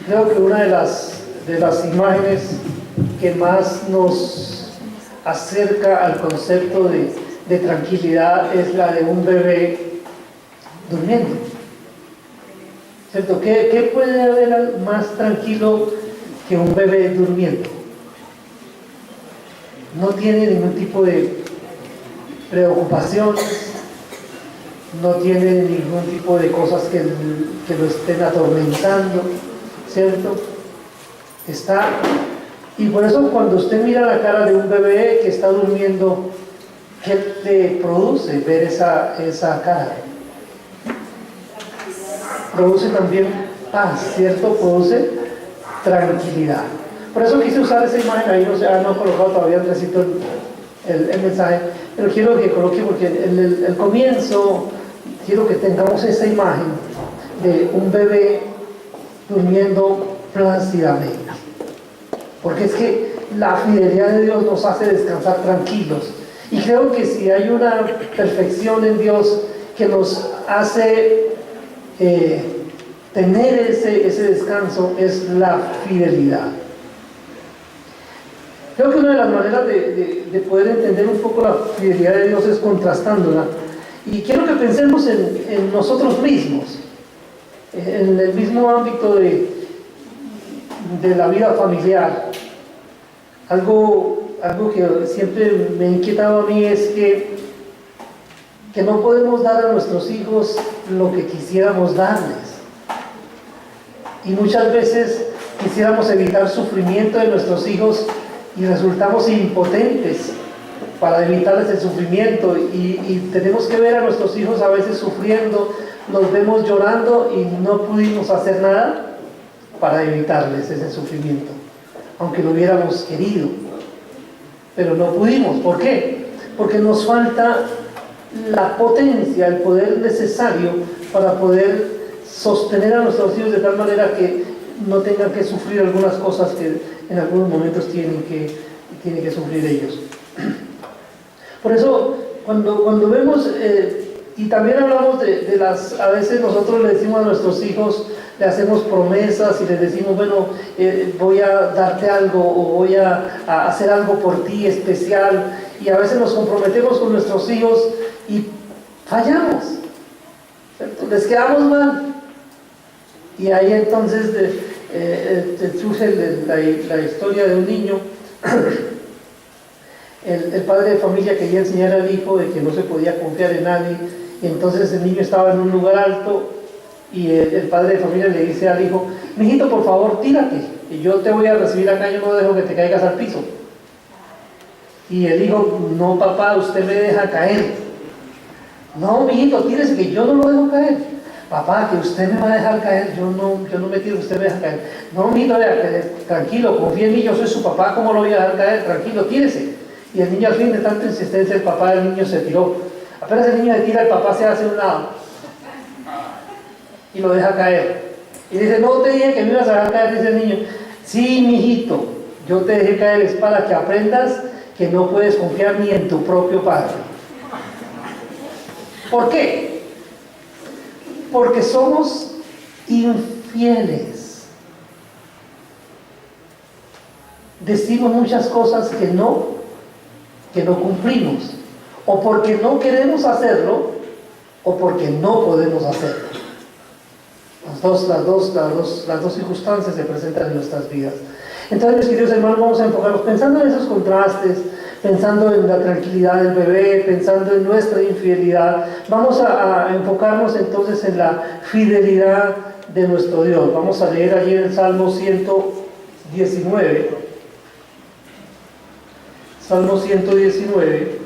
Creo que una de las imágenes que más nos acerca al concepto de tranquilidad es la de un bebé durmiendo, ¿cierto? ¿Qué puede haber más tranquilo que un bebé durmiendo? No tiene ningún tipo de preocupaciones, no tiene ningún tipo de cosas que lo estén atormentando, ¿cierto? Y por eso cuando usted mira la cara de un bebé que está durmiendo, ¿qué le produce ver esa cara? Produce también paz, ¿cierto? Produce tranquilidad. Por eso quise usar esa imagen ahí, no he colocado todavía Andresito el mensaje, pero quiero que coloque, porque en el comienzo quiero que tengamos esa imagen de un bebé durmiendo plácidamente, porque es que la fidelidad de Dios nos hace descansar tranquilos, y creo que si hay una perfección en Dios que nos hace tener ese descanso, es la fidelidad. Creo que una de las maneras de poder entender un poco la fidelidad de Dios es contrastándola, y quiero que pensemos en nosotros mismos, en el mismo ámbito de la vida familiar. Algo que siempre me ha inquietado a mí es que no podemos dar a nuestros hijos lo que quisiéramos darles, y muchas veces quisiéramos evitar sufrimiento de nuestros hijos y resultamos impotentes para evitarles el sufrimiento, y tenemos que ver a nuestros hijos a veces sufriendo, los vemos llorando y no pudimos hacer nada para evitarles ese sufrimiento, aunque lo hubiéramos querido, pero no pudimos. ¿Por qué? Porque nos falta la potencia, el poder necesario para poder sostener a nuestros hijos de tal manera que no tengan que sufrir algunas cosas que en algunos momentos tienen que sufrir ellos. Por eso, cuando vemos, y también hablamos de a veces nosotros le decimos a nuestros hijos, le hacemos promesas y les decimos, bueno, voy a darte algo, o voy a hacer algo por ti especial, y a veces nos comprometemos con nuestros hijos y fallamos, ¿cierto? Les quedamos mal, y ahí entonces surge la historia de un niño. El padre de familia quería enseñar al hijo de que no se podía confiar en nadie, y entonces el niño estaba en un lugar alto, y el padre de familia le dice al hijo, mijito, por favor, tírate, y yo te voy a recibir acá, yo no dejo que te caigas al piso. Y el hijo, no papá, usted me deja caer. No, mijito, tírese, que yo no lo dejo caer. Papá, que usted me va a dejar caer, yo no me tiro, usted me deja caer. No, mijito, tranquilo, confía en mí, yo soy su papá, ¿cómo lo voy a dejar caer? Tranquilo, tírese. Y el niño, al fin de tanta insistencia, el papá del niño se tiró. Apenas el niño se tira, el papá se hace a un lado y lo deja caer. Y dice, no te dije que me ibas a dejar caer, dice el niño. Sí, mijito, yo te dejé caer, es para que aprendas que no puedes confiar ni en tu propio padre. ¿Por qué? Porque somos infieles. Decimos muchas cosas que no cumplimos, o porque no queremos hacerlo, o porque no podemos hacerlo. Las dos circunstancias se presentan en nuestras vidas. Entonces, mis queridos hermanos, vamos a enfocarnos pensando en esos contrastes, pensando en la tranquilidad del bebé, pensando en nuestra infidelidad. Vamos a enfocarnos entonces en la fidelidad de nuestro Dios. Vamos a leer allí en el Salmo 119. Salmo 119.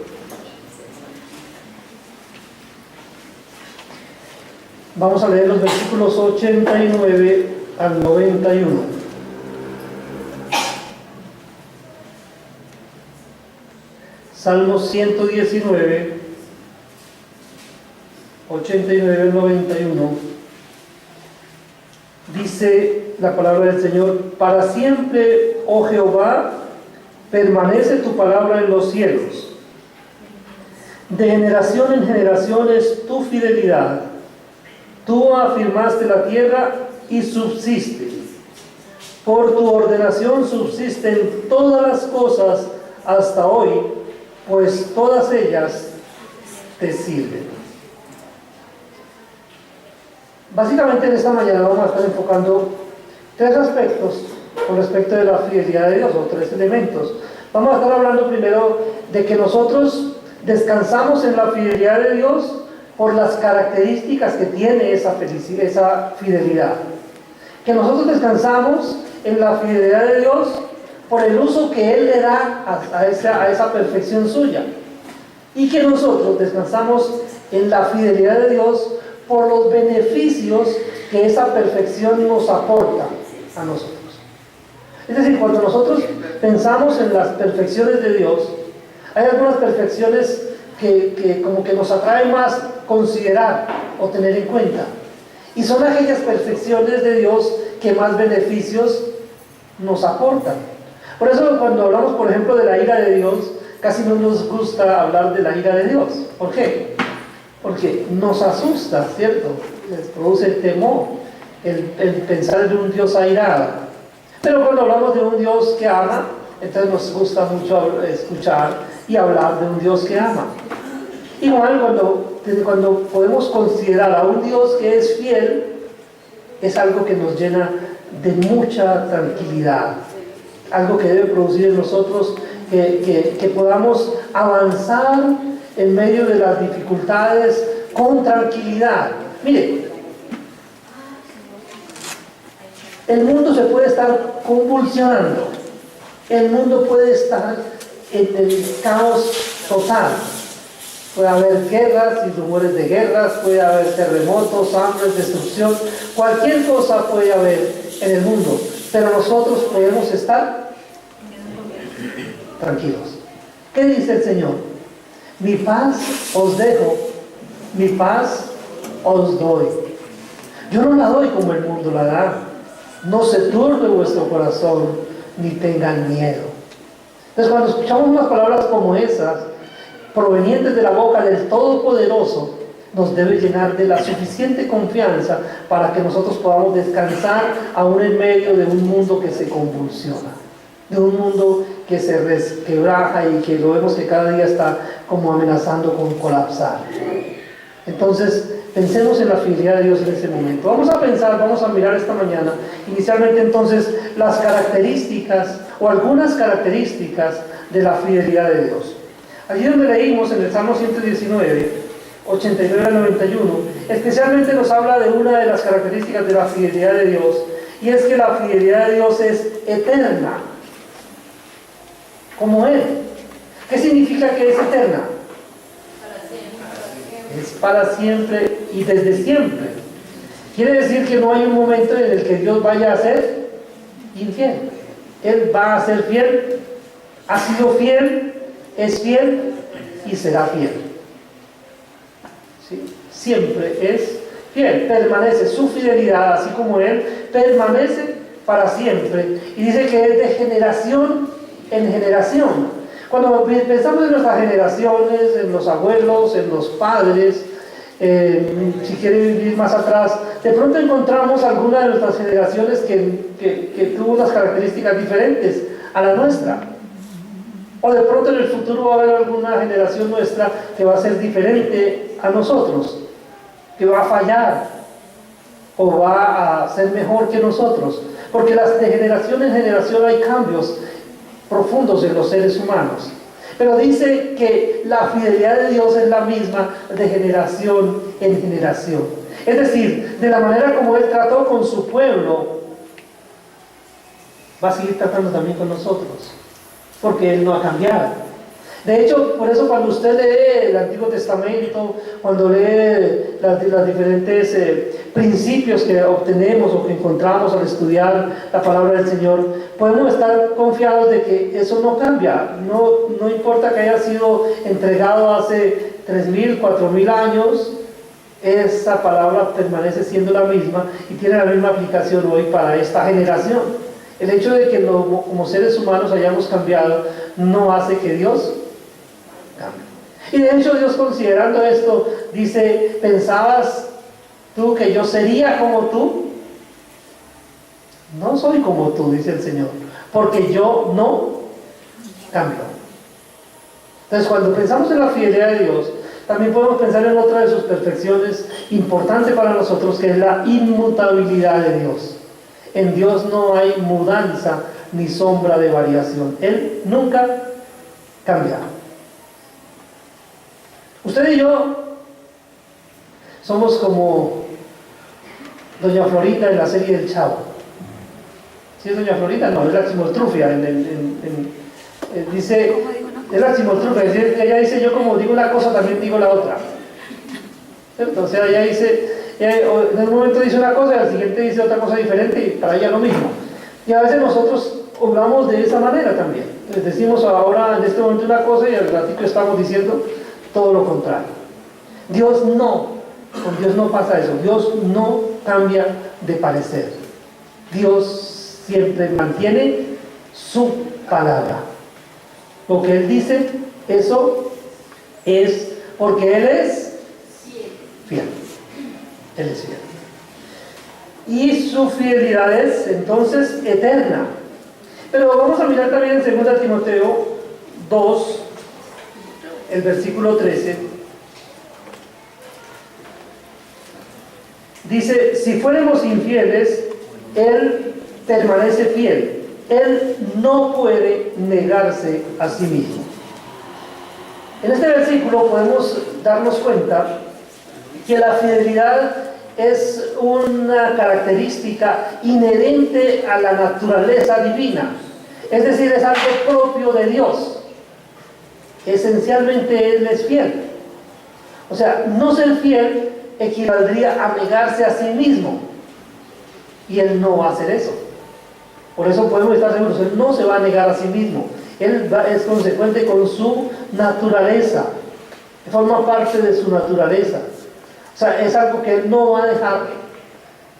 Vamos a leer los versículos 89 al 91. Salmo 119, 89 al 91. Dice la palabra del Señor: para siempre, oh Jehová, permanece tu palabra en los cielos. De generación en generación es tu fidelidad. Tú afirmaste la tierra y subsiste. Por tu ordenación subsisten todas las cosas hasta hoy, pues todas ellas te sirven. Básicamente en esta mañana vamos a estar enfocando tres aspectos con respecto de la fidelidad de Dios, o tres elementos. Vamos a estar hablando primero de que nosotros descansamos en la fidelidad de Dios por las características que tiene esa fidelidad. Que nosotros descansamos en la fidelidad de Dios por el uso que Él le da a esa perfección suya. Y que nosotros descansamos en la fidelidad de Dios por los beneficios que esa perfección nos aporta a nosotros. Es decir, cuando nosotros pensamos en las perfecciones de Dios, hay algunas perfecciones que como que nos atrae más considerar o tener en cuenta. Y son aquellas perfecciones de Dios que más beneficios nos aportan. Por eso cuando hablamos, por ejemplo, de la ira de Dios, casi no nos gusta hablar de la ira de Dios. ¿Por qué? Porque nos asusta, ¿cierto? Les produce temor el pensar en un Dios airado. Pero cuando hablamos de un Dios que ama, entonces nos gusta mucho escuchar y hablar de un Dios que ama. Igual cuando podemos considerar a un Dios que es fiel, es algo que nos llena de mucha tranquilidad, algo que debe producir en nosotros que podamos avanzar en medio de las dificultades con tranquilidad. Mire, el mundo se puede estar convulsionando, el mundo puede estar en el caos total. Puede haber guerras y rumores de guerras, puede haber terremotos, hambre, destrucción, cualquier cosa puede haber en el mundo, pero nosotros podemos estar tranquilos. ¿Qué dice el Señor? Mi paz os dejo, mi paz os doy. Yo no la doy como el mundo la da. No se turbe vuestro corazón, ni tengan miedo. Entonces, cuando escuchamos unas palabras como esas, provenientes de la boca del Todopoderoso, nos debe llenar de la suficiente confianza para que nosotros podamos descansar aún en medio de un mundo que se convulsiona, de un mundo que se resquebraja y que lo vemos que cada día está como amenazando con colapsar. Entonces, pensemos en la fidelidad de Dios en ese momento. Vamos a mirar esta mañana, inicialmente entonces, las características o algunas características de la fidelidad de Dios. Allí donde leímos en el Salmo 119, 89 al 91, especialmente nos habla de una de las características de la fidelidad de Dios, y es que la fidelidad de Dios es eterna, como Él. ¿Qué significa que es eterna? Es para siempre y desde siempre. Quiere decir que no hay un momento en el que Dios vaya a ser infiel. Él va a ser fiel, ha sido fiel, es fiel y será fiel. ¿Sí? Siempre es fiel, permanece su fidelidad, así como Él permanece para siempre. Y dice que es de generación en generación. Cuando pensamos en nuestras generaciones, en los abuelos, en los padres, si quieren vivir más atrás, de pronto encontramos alguna de nuestras generaciones que tuvo unas características diferentes a la nuestra. O de pronto en el futuro va a haber alguna generación nuestra que va a ser diferente a nosotros, que va a fallar o va a ser mejor que nosotros. Porque de generación en generación hay cambios profundos en los seres humanos. Pero dice que la fidelidad de Dios es la misma de generación en generación. Es decir, de la manera como Él trató con su pueblo, va a seguir tratando también con nosotros, porque Él no ha cambiado. De hecho, por eso cuando usted lee el Antiguo Testamento, cuando lee los diferentes principios que obtenemos o que encontramos al estudiar la palabra del Señor, podemos estar confiados de que eso no cambia. No importa que haya sido entregado hace 3.000, 4.000 años, esa palabra permanece siendo la misma y tiene la misma aplicación hoy para esta generación. El hecho de que como seres humanos hayamos cambiado no hace que Dios cambie. Y de hecho Dios, considerando esto, dice: ¿pensabas tú que yo sería como tú? No soy como tú, dice el Señor, porque yo no cambio. Entonces, cuando pensamos en la fidelidad de Dios, también podemos pensar en otra de sus perfecciones importante para nosotros, que es la inmutabilidad de Dios. En Dios no hay mudanza ni sombra de variación. Él nunca cambia. Usted y yo somos como Doña Florita en la serie del Chavo. ¿Sí es Doña Florita? No, es la Chimoltrufia. Dice, es la Chimoltrufia. Ella dice, yo como digo una cosa, también digo la otra. ¿Cierto? O sea, ella dice, en un momento dice una cosa y al siguiente dice otra cosa diferente y para ella lo mismo. Y a veces nosotros obramos de esa manera también. Les decimos ahora en este momento una cosa y al ratito estamos diciendo todo lo contrario. Dios no, con Dios no pasa eso. Dios no cambia de parecer. Dios siempre mantiene su palabra. Lo que Él dice, eso es porque Él es fiel. Él es fiel. Y su fidelidad es entonces eterna. Pero vamos a mirar también en 2 Timoteo 2, el versículo 13. Dice, si fuéramos infieles, Él permanece fiel. Él no puede negarse a sí mismo. En este versículo podemos darnos cuenta que la fidelidad es una característica inherente a la naturaleza divina. Es decir, es algo propio de Dios. Esencialmente Él es fiel. O sea, no ser fiel equivaldría a negarse a sí mismo. Y Él no va a hacer eso. Por eso podemos estar seguros, Él no se va a negar a sí mismo. Él es consecuente con su naturaleza. Forma parte de su naturaleza. O sea, es algo que Él no va a dejar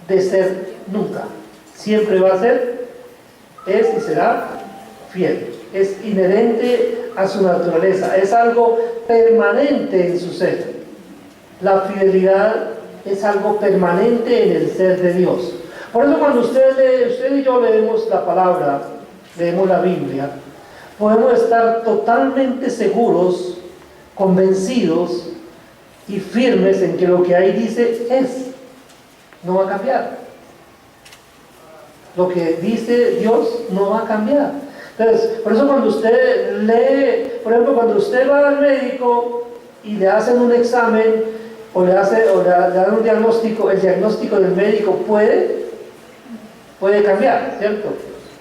de ser nunca. Siempre va a ser, es y será fiel. Es inherente a su naturaleza. Es algo permanente en su ser. La fidelidad es algo permanente en el ser de Dios. Por eso cuando usted y yo leemos la palabra, leemos la Biblia, podemos estar totalmente seguros, convencidos y firmes en que lo que ahí dice es, no va a cambiar. Lo que dice Dios no va a cambiar. Entonces, por eso cuando usted lee, por ejemplo, cuando usted va al médico y le hacen un examen o le dan un diagnóstico, el diagnóstico del médico puede cambiar, ¿cierto?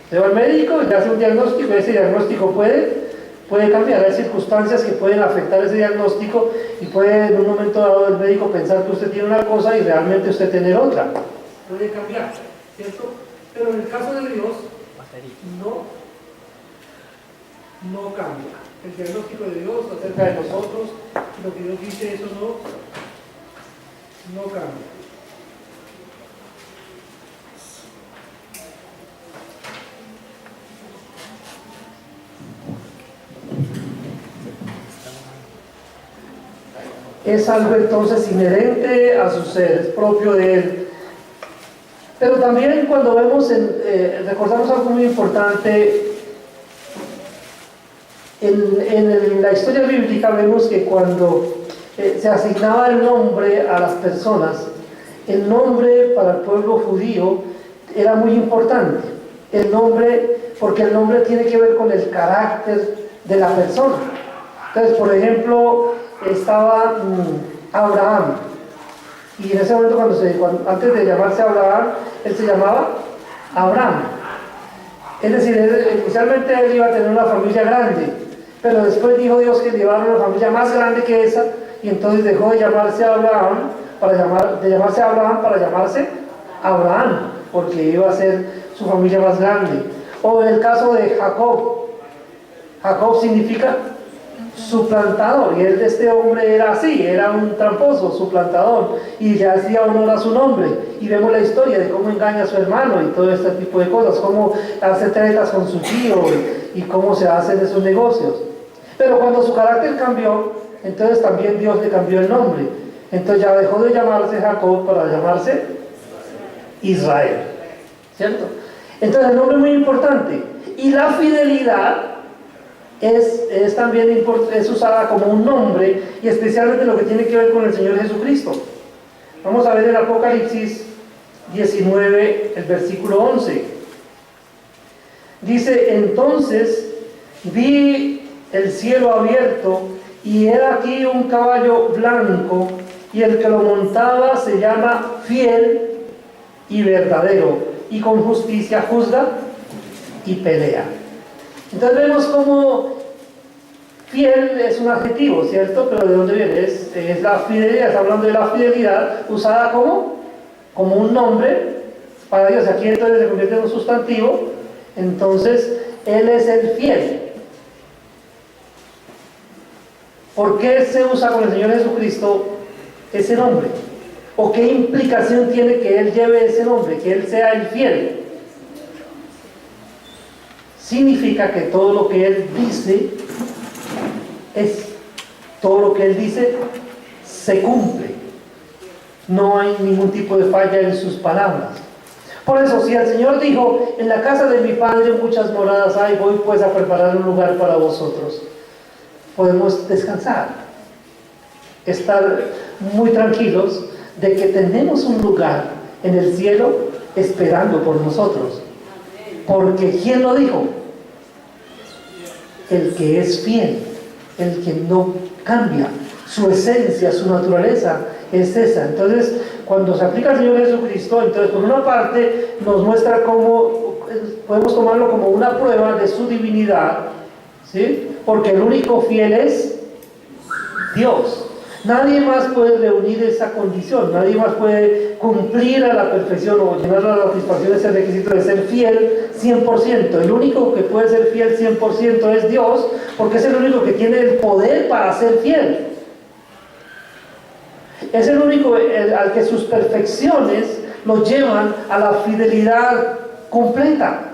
Se va al médico y le hace un diagnóstico y ese diagnóstico puede cambiar. Hay circunstancias que pueden afectar ese diagnóstico y puede en un momento dado el médico pensar que usted tiene una cosa y realmente usted tener otra. Puede cambiar, ¿cierto? Pero en el caso de Dios, no cambia. El diagnóstico de Dios acerca de nosotros, lo que Dios dice, eso no cambia. Es algo entonces inherente a su ser, es propio de Él. Pero también cuando vemos, recordamos algo muy importante, en la historia bíblica vemos que cuando se asignaba el nombre a las personas, el nombre para el pueblo judío era muy importante. El nombre, porque el nombre tiene que ver con el carácter de la persona. Entonces, por ejemplo, estaba Abraham, y en ese momento antes de llamarse Abraham, él se llamaba Abraham. Es decir, inicialmente él iba a tener una familia grande, pero después dijo Dios que le iba a dar una familia más grande que esa, y entonces dejó de llamarse Abraham para llamarse Abraham, porque iba a ser su familia más grande. O en el caso de Jacob, Jacob significa suplantador, y este hombre era así, era un tramposo, suplantador, y le hacía honor a su nombre. Y vemos la historia de cómo engaña a su hermano y todo este tipo de cosas, cómo hace tretas con su tío y cómo se hacen esos negocios. Pero cuando su carácter cambió, entonces también Dios le cambió el nombre. Entonces ya dejó de llamarse Jacob para llamarse Israel, ¿cierto? Entonces el nombre es muy importante. Y la fidelidad es también es usada como un nombre, y especialmente lo que tiene que ver con el Señor Jesucristo. Vamos a ver en Apocalipsis 19, el versículo 11. Dice: entonces vi el cielo abierto, y he aquí un caballo blanco, y el que lo montaba se llama Fiel y Verdadero, y con justicia juzga y pelea. Entonces vemos cómo fiel es un adjetivo, ¿cierto? Pero ¿de dónde viene? Es la fidelidad, está hablando de la fidelidad usada como un nombre para Dios. Aquí entonces se convierte en un sustantivo. Entonces Él es el fiel. ¿Por qué se usa con el Señor Jesucristo ese nombre? ¿O qué implicación tiene que Él lleve ese nombre, que Él sea el fiel? Significa que todo lo que Él dice todo lo que Él dice se cumple. No hay ningún tipo de falla en sus palabras. Por eso, si el Señor dijo: en la casa de mi Padre muchas moradas hay, voy pues a preparar un lugar para vosotros, podemos descansar, estar muy tranquilos de que tenemos un lugar en el cielo esperando por nosotros. Porque ¿quién lo dijo? El que es fiel, el que no cambia. Su esencia, su naturaleza es esa. Entonces, cuando se aplica al Señor Jesucristo, entonces por una parte nos muestra cómo podemos tomarlo como una prueba de su divinidad, ¿sí? Porque el único fiel es Dios. Nadie más puede reunir esa condición, nadie más puede cumplir a la perfección o llenar la satisfacción de ese requisito de ser fiel 100%. El único que puede ser fiel 100% es Dios, porque es el único que tiene el poder para ser fiel. Es el único al que sus perfecciones lo llevan a la fidelidad completa.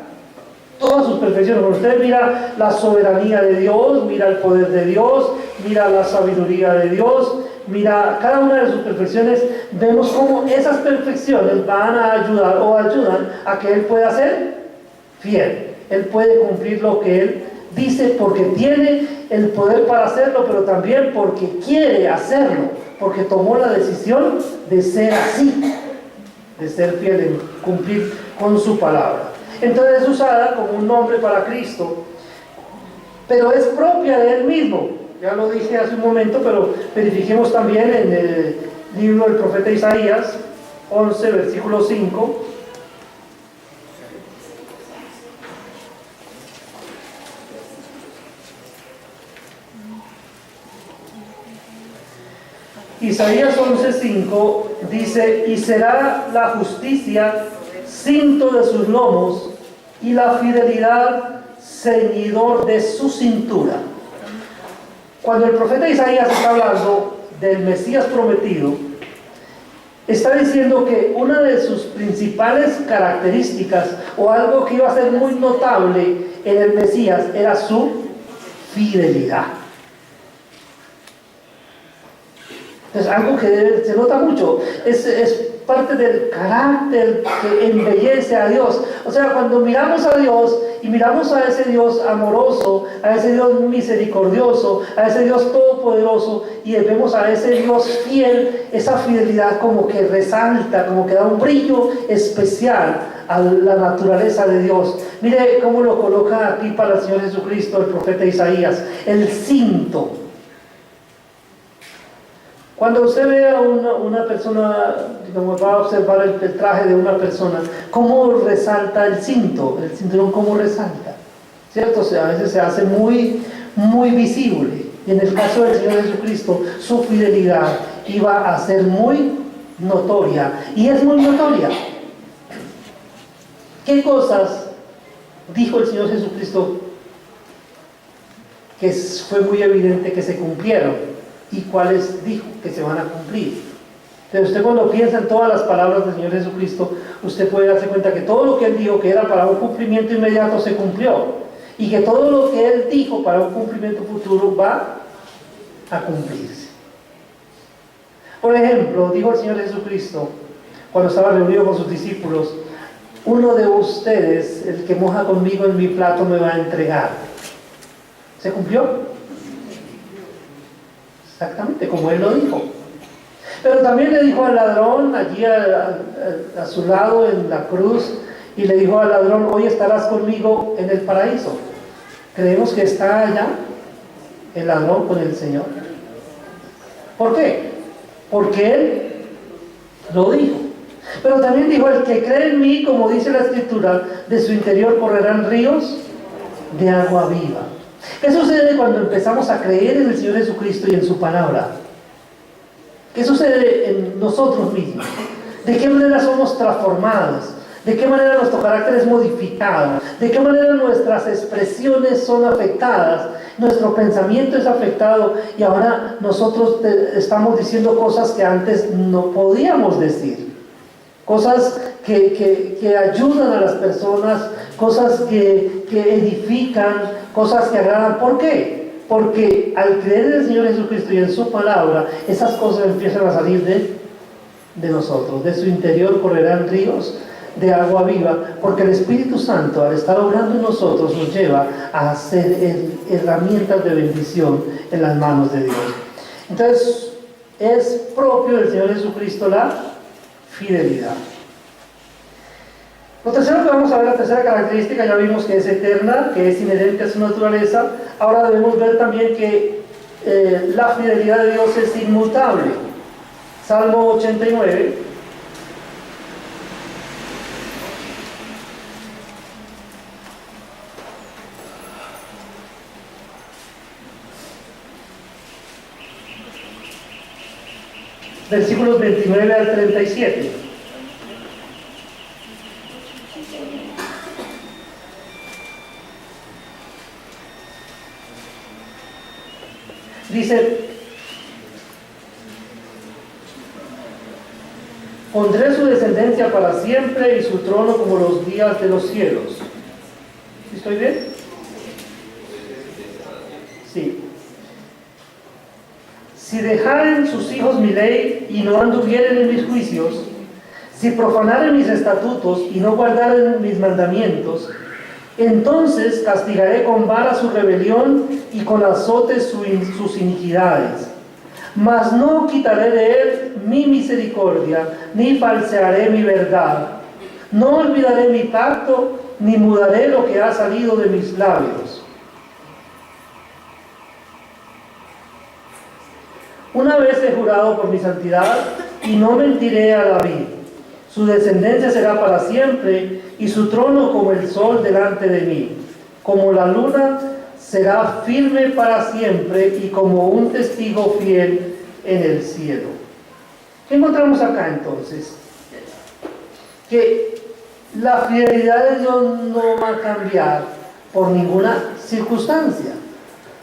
Todas sus perfecciones. Cuando usted mira la soberanía de Dios, mira el poder de Dios, mira la sabiduría de Dios, mira cada una de sus perfecciones, vemos cómo esas perfecciones van a ayudar o ayudan a que Él pueda ser fiel. Él puede cumplir lo que Él dice porque tiene el poder para hacerlo, pero también porque quiere hacerlo, porque tomó la decisión de ser así, de ser fiel, en cumplir con su palabra. Entonces es usada como un nombre para Cristo, pero es propia de Él mismo. Ya lo dije hace un momento, pero verifiquemos también en el libro del profeta Isaías 11, versículo 5. Isaías 11:5 dice: y será la justicia cinto de sus lomos y la fidelidad ceñidor de su cintura. Cuando el profeta Isaías está hablando del Mesías prometido, está diciendo que una de sus principales características o algo que iba a ser muy notable en el Mesías era su fidelidad. Es algo que se nota mucho, es parte del carácter que embellece a Dios. O sea, cuando miramos a Dios y miramos a ese Dios amoroso, a ese Dios misericordioso, a ese Dios todopoderoso, y vemos a ese Dios fiel, esa fidelidad como que resalta, como que da un brillo especial a la naturaleza de Dios. Mire cómo lo coloca aquí para el Señor Jesucristo el profeta Isaías: el cinto. Cuando usted ve a una persona, digamos, va a observar el traje de una persona, ¿cómo resalta el cinto? El cinturón, ¿cómo resalta? ¿Cierto? O sea, a veces se hace muy, muy visible. Y en el caso del Señor Jesucristo, su fidelidad iba a ser muy notoria. Y es muy notoria. ¿Qué cosas dijo el Señor Jesucristo que fue muy evidente que se cumplieron? ¿Y cuáles dijo que se van a cumplir? Pero usted, cuando piensa en todas las palabras del Señor Jesucristo, usted puede darse cuenta que todo lo que Él dijo que era para un cumplimiento inmediato se cumplió, y que todo lo que Él dijo para un cumplimiento futuro va a cumplirse. Por ejemplo, dijo el Señor Jesucristo cuando estaba reunido con sus discípulos: uno de ustedes, el que moja conmigo en mi plato, me va a entregar. ¿Se cumplió? Exactamente como él lo dijo. Pero también le dijo al ladrón allí a su lado en la cruz, y le dijo al ladrón: hoy estarás conmigo en el paraíso. Creemos que está allá el ladrón con el Señor. ¿Por qué? Porque él lo dijo. Pero también dijo: el que cree en mí, como dice la Escritura, de su interior correrán ríos de agua viva. ¿Qué sucede cuando empezamos a creer en el Señor Jesucristo y en su palabra? ¿Qué sucede en nosotros mismos? ¿De qué manera somos transformados? ¿De qué manera nuestro carácter es modificado? ¿De qué manera nuestras expresiones son afectadas? Nuestro pensamiento es afectado, y ahora nosotros estamos diciendo cosas que antes no podíamos decir. Cosas que ayudan a las personas, cosas que edifican, cosas que agradan. ¿Por qué? Porque al creer en el Señor Jesucristo y en su palabra, esas cosas empiezan a salir de nosotros. De su interior correrán ríos de agua viva, porque el Espíritu Santo, al estar obrando en nosotros, nos lleva a ser herramientas de bendición en las manos de Dios. Entonces, es propio del Señor Jesucristo la fidelidad. Lo tercero que vamos a ver, la tercera característica, ya vimos que es eterna, que es inherente a su naturaleza. Ahora debemos ver también que la fidelidad de Dios es inmutable. Salmo 89. Versículos 29 al 37. Dice: pondré su descendencia para siempre y su trono como los días de los cielos. ¿Estoy bien? Sí. Si dejaren sus hijos mi ley y no anduvieren en mis juicios, si profanaren mis estatutos y no guardaren mis mandamientos, entonces castigaré con vara su rebelión y con azotes sus iniquidades. Mas no quitaré de él mi misericordia, ni falsearé mi verdad. No olvidaré mi pacto, ni mudaré lo que ha salido de mis labios. Una vez he jurado por mi santidad, y no mentiré a David. Su descendencia será para siempre, y su trono como el sol delante de mí. Como la luna será firme para siempre, y como un testigo fiel en el cielo. ¿Qué encontramos acá entonces? Que la fidelidad de Dios no va a cambiar por ninguna circunstancia.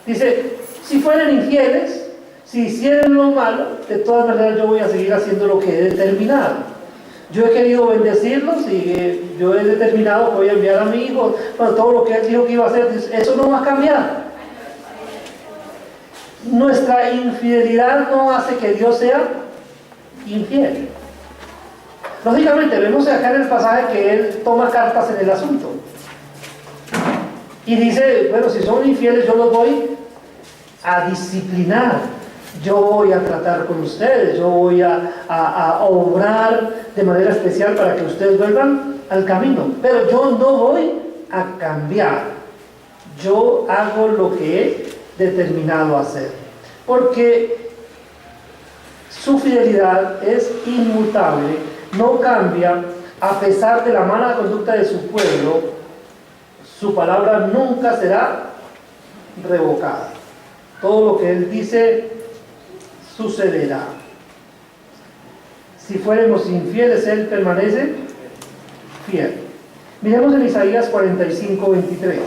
Dice: si fueren infieles, si hicieran lo malo, de todas maneras yo voy a seguir haciendo lo que he determinado. Yo he querido bendecirlos y yo he determinado que voy a enviar a mi hijo, pero todo lo que él dijo que iba a hacer, eso no va a cambiar. Nuestra infidelidad no hace que Dios sea infiel. Lógicamente, vemos acá en el pasaje que él toma cartas en el asunto. Y dice: bueno, si son infieles, yo los voy a disciplinar. Yo voy a tratar con ustedes, yo voy a obrar de manera especial para que ustedes vuelvan al camino. Pero yo no voy a cambiar. Yo hago lo que he determinado hacer. Porque su fidelidad es inmutable, no cambia, a pesar de la mala conducta de su pueblo. Su palabra nunca será revocada. Todo lo que él dice sucederá. Si fuéramos infieles, él permanece fiel. Miremos en Isaías 45, 23.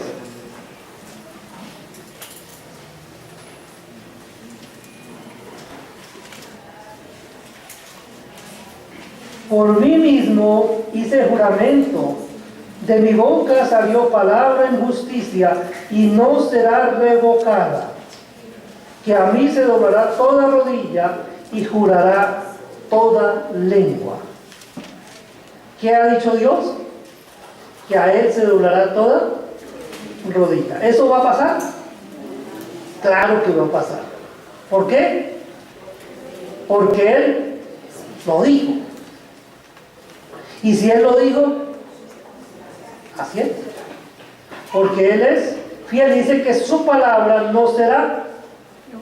Por mí mismo hice juramento, de mi boca salió palabra en justicia y no será revocada. Que a mí se doblará toda rodilla y jurará toda lengua. ¿Qué ha dicho Dios? que a Él se doblará toda rodilla. ¿Eso va a pasar? Claro que va a pasar. ¿Por qué? Porque Él lo dijo. Y si Él lo dijo, así es. Porque Él es fiel, dice que su palabra no será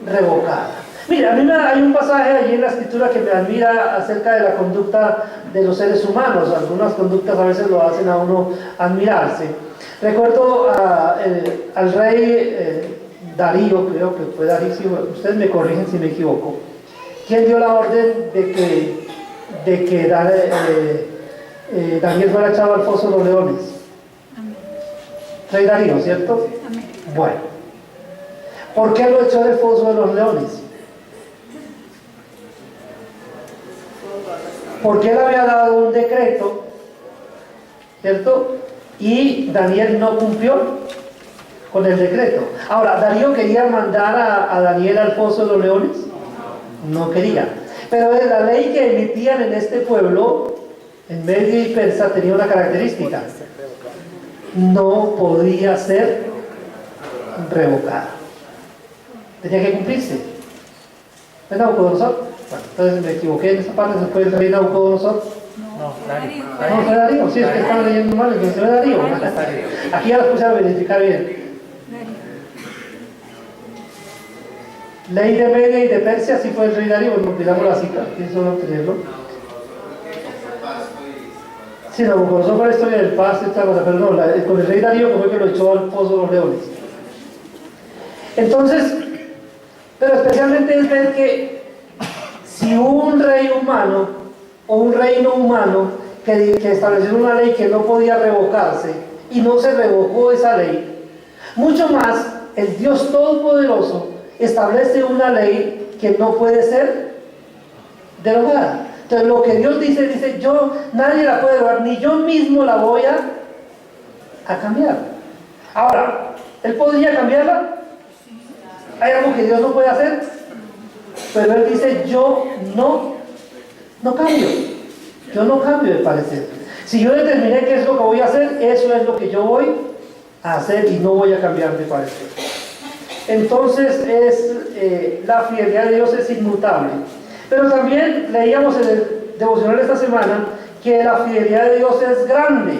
revocada. Mira, a mí hay un pasaje allí en la escritura que me admira acerca de la conducta de los seres humanos. Algunas conductas a veces lo hacen a uno admirarse. Recuerdo al rey Darío, creo que fue Darío, si ustedes me corrigen si me equivoco, quien dio la orden de que Daniel fuera echado al foso de los leones. Amén. Rey Darío, ¿cierto? Amén. Bueno, ¿por qué lo echó del foso de los leones? Porque él había dado un decreto, ¿cierto? Y Daniel no cumplió con el decreto. Ahora, ¿Darío quería mandar a Daniel al foso de los leones? No quería. Pero la ley que emitían en este pueblo, en Medio y Persa, tenía una característica: no podía ser revocada. Tenía que cumplirse. ¿Es Nabucodonosor? Bueno, entonces me equivoqué en esa parte. ¿Se puede el rey Nabucodonosor? No, Darío. No, fue Darío. Sí, es que estaba leyendo mal, entonces fue Darío. Aquí ya lo puse a verificar bien. Ley de Media y de Persia, sí fue el rey Darío. Bueno, miramos la cita, ¿quién solo tenerlo? Sí, Nabucodonosor fue la historia del pasto y esta cosa, pero no, con el rey Darío fue que lo echó al foso de los leones. Entonces, pero especialmente es ver que si un rey humano o un reino humano que estableció una ley que no podía revocarse y no se revocó esa ley, mucho más el Dios Todopoderoso establece una ley que no puede ser derogada. Entonces lo que Dios dice, nadie la puede derogar, ni yo mismo la voy a cambiar. Ahora, ¿Él podría cambiarla? ¿Hay algo que Dios no puede hacer? Pero Él dice, yo no cambio. Yo no cambio de parecer. Si yo determiné qué es lo que voy a hacer, eso es lo que yo voy a hacer y no voy a cambiar de parecer. Entonces la fidelidad de Dios es inmutable. Pero también leíamos en el devocional esta semana que la fidelidad de Dios es grande.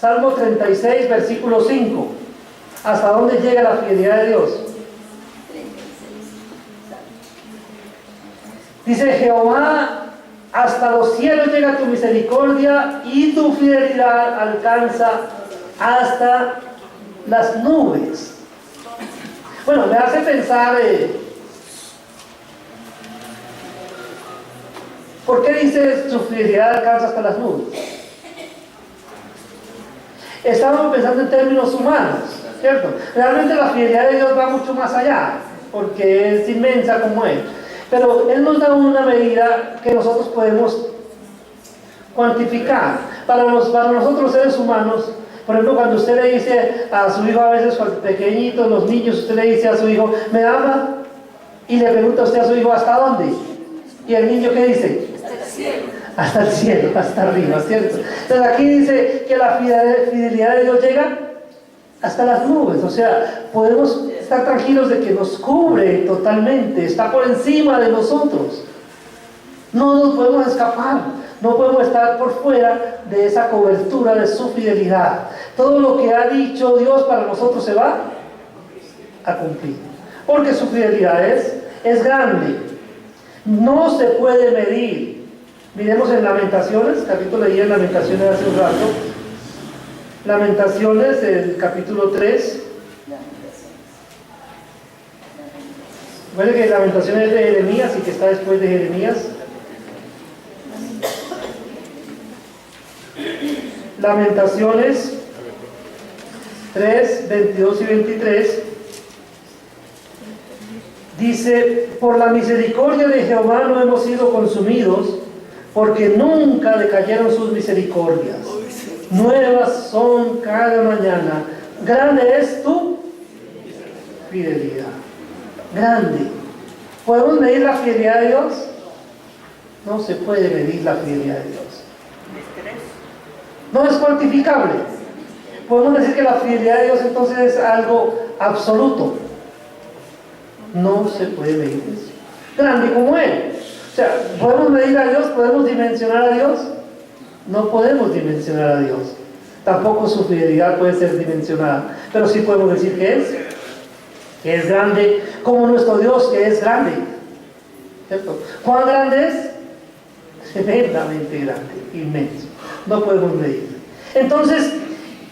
Salmo 36, versículo 5. ¿Hasta dónde llega la fidelidad de Dios? Dice Jehová, hasta los cielos llega tu misericordia y tu fidelidad alcanza hasta las nubes. Bueno, me hace pensar, ¿por qué dice su fidelidad alcanza hasta las nubes? Estamos pensando en términos humanos, ¿cierto? Realmente la fidelidad de Dios va mucho más allá, porque es inmensa como Él. Pero Él nos da una medida que nosotros podemos cuantificar. Para nosotros seres humanos, por ejemplo, cuando usted le dice a su hijo, a veces cuando pequeñitos, los niños, usted le dice a su hijo, ¿me ama? Y le pregunta a usted a su hijo, ¿hasta dónde? Y el niño, ¿qué dice? Hasta el cielo. Hasta el cielo, hasta arriba, ¿cierto? Entonces aquí dice que la fidelidad de Dios llega hasta las nubes. O sea, podemos estar tranquilos de que nos cubre totalmente, está por encima de nosotros. No nos podemos escapar, no podemos estar por fuera de esa cobertura de su fidelidad. Todo lo que ha dicho Dios para nosotros se va a cumplir, porque su fidelidad es grande, no se puede medir. Miremos en Lamentaciones, capítulo leí en Lamentaciones hace un rato, Lamentaciones, el capítulo 3. Bueno, que Lamentaciones es de Jeremías y que está después de Jeremías. Lamentaciones 3, 22 y 23. Dice, por la misericordia de Jehová no hemos sido consumidos, porque nunca decayeron sus misericordias. Nuevas son cada mañana. Grande es tu fidelidad. Grande. ¿Podemos medir la fidelidad de Dios? No se puede medir la fidelidad de Dios. No es cuantificable. podemos decir que la fidelidad de Dios entonces es algo absoluto. No se puede medir eso. Grande como Él. O sea, ¿podemos medir a Dios? ¿Podemos dimensionar a Dios? No podemos dimensionar a Dios. Tampoco su fidelidad puede ser dimensionada. Pero sí podemos decir que es grande, como nuestro Dios que es grande. ¿Cierto? ¿Cuán grande es? Tremendamente grande, inmenso. No podemos medir. Entonces,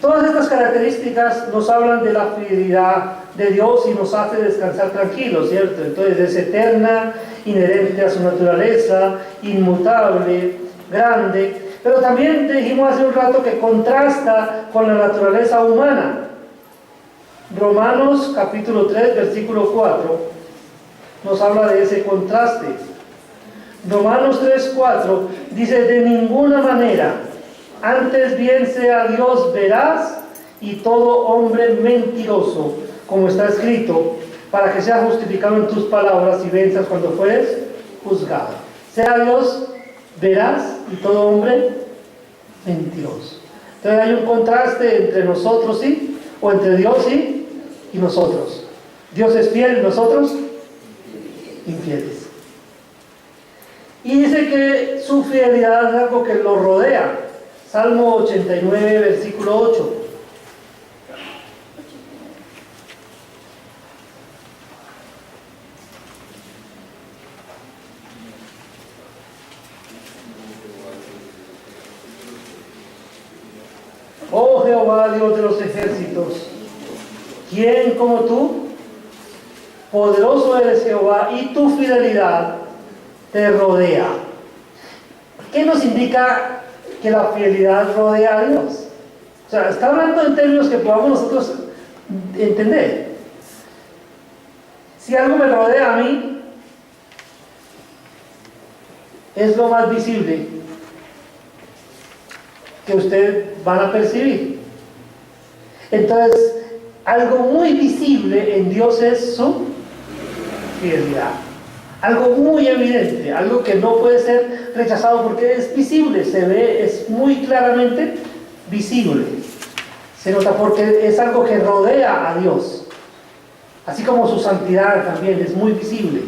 todas estas características nos hablan de la fidelidad de Dios y nos hace descansar tranquilos, ¿cierto? Entonces es eterna, inherente a su naturaleza, inmutable, grande, pero también dijimos hace un rato que contrasta con la naturaleza humana. Romanos capítulo 3, versículo 4, nos habla de ese contraste. Romanos 3, 4 dice: de ninguna manera, antes bien sea Dios veraz y todo hombre mentiroso, como está escrito, para que seas justificado en tus palabras y venzas cuando fueres juzgado. Sea Dios veraz y todo hombre mentiroso. Entonces hay un contraste entre nosotros sí, o entre Dios sí y nosotros. Dios es fiel y nosotros infieles. Y dice que su fidelidad es algo que lo rodea. Salmo 89, versículo 8. Oh Jehová, Dios de los ejércitos, ¿quién como tú? Poderoso eres Jehová, y tu fidelidad te rodea. ¿Qué nos indica que la fidelidad rodea a Dios? O sea, está hablando en términos que podamos nosotros entender. Si algo me rodea a mí, es lo más visible que ustedes van a percibir. Entonces, algo muy visible en Dios es su fidelidad. Algo muy evidente, algo que no puede ser rechazado porque es visible, se ve, es muy claramente visible. Se nota porque es algo que rodea a Dios. Así como su santidad también es muy visible,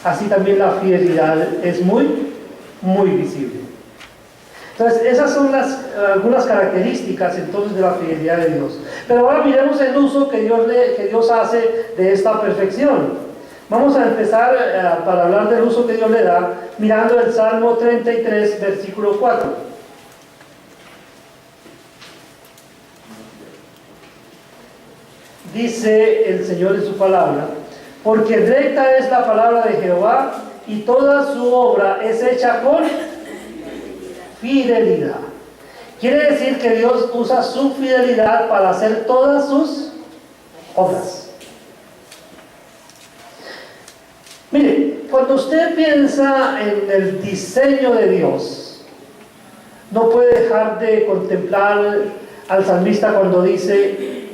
así también la fidelidad es muy, muy visible. Entonces, esas son algunas características entonces de la fidelidad de Dios. Pero ahora miremos el uso que Dios hace de esta perfección. Vamos a empezar para hablar del uso que Dios le da, mirando el Salmo 33, versículo 4. Dice el Señor en su palabra: porque recta es la palabra de Jehová, y toda su obra es hecha con fidelidad. Quiere decir que Dios usa su fidelidad para hacer todas sus obras. Mire, cuando usted piensa en el diseño de Dios, no puede dejar de contemplar al salmista cuando dice: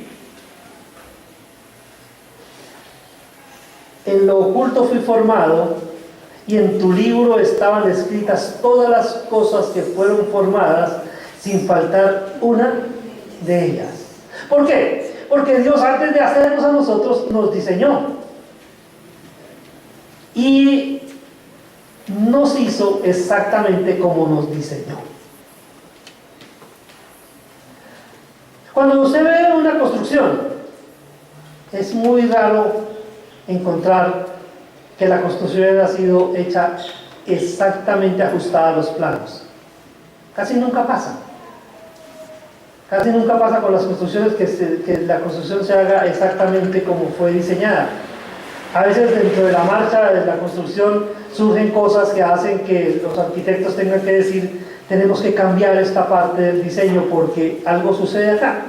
en lo oculto fui formado, y en tu libro estaban escritas todas las cosas que fueron formadas, sin faltar una de ellas. ¿Por qué? Porque Dios, antes de hacernos a nosotros, nos diseñó. Y nos hizo exactamente como nos diseñó. Cuando usted ve una construcción, es muy raro encontrar que la construcción haya sido hecha exactamente ajustada a los planos. Casi nunca pasa. Casi nunca pasa con las construcciones que la construcción se haga exactamente como fue diseñada. A veces dentro de la marcha de la construcción surgen cosas que hacen que los arquitectos tengan que decir: tenemos que cambiar esta parte del diseño porque algo sucede acá.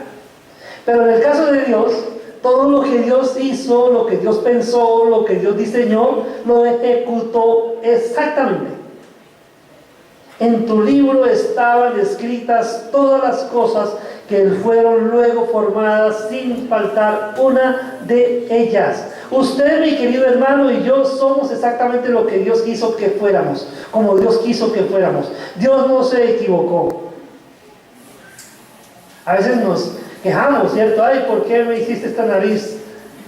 Pero en el caso de Dios, todo lo que Dios hizo, lo que Dios pensó, lo que Dios diseñó, lo ejecutó exactamente. En tu libro estaban escritas todas las cosas que fueron luego formadas, sin faltar una de ellas. Usted, mi querido hermano, y yo somos exactamente lo que Dios quiso que fuéramos, como Dios quiso que fuéramos. Dios no se equivocó. A veces quejamos, ¿cierto? Ay, ¿por qué me hiciste esta nariz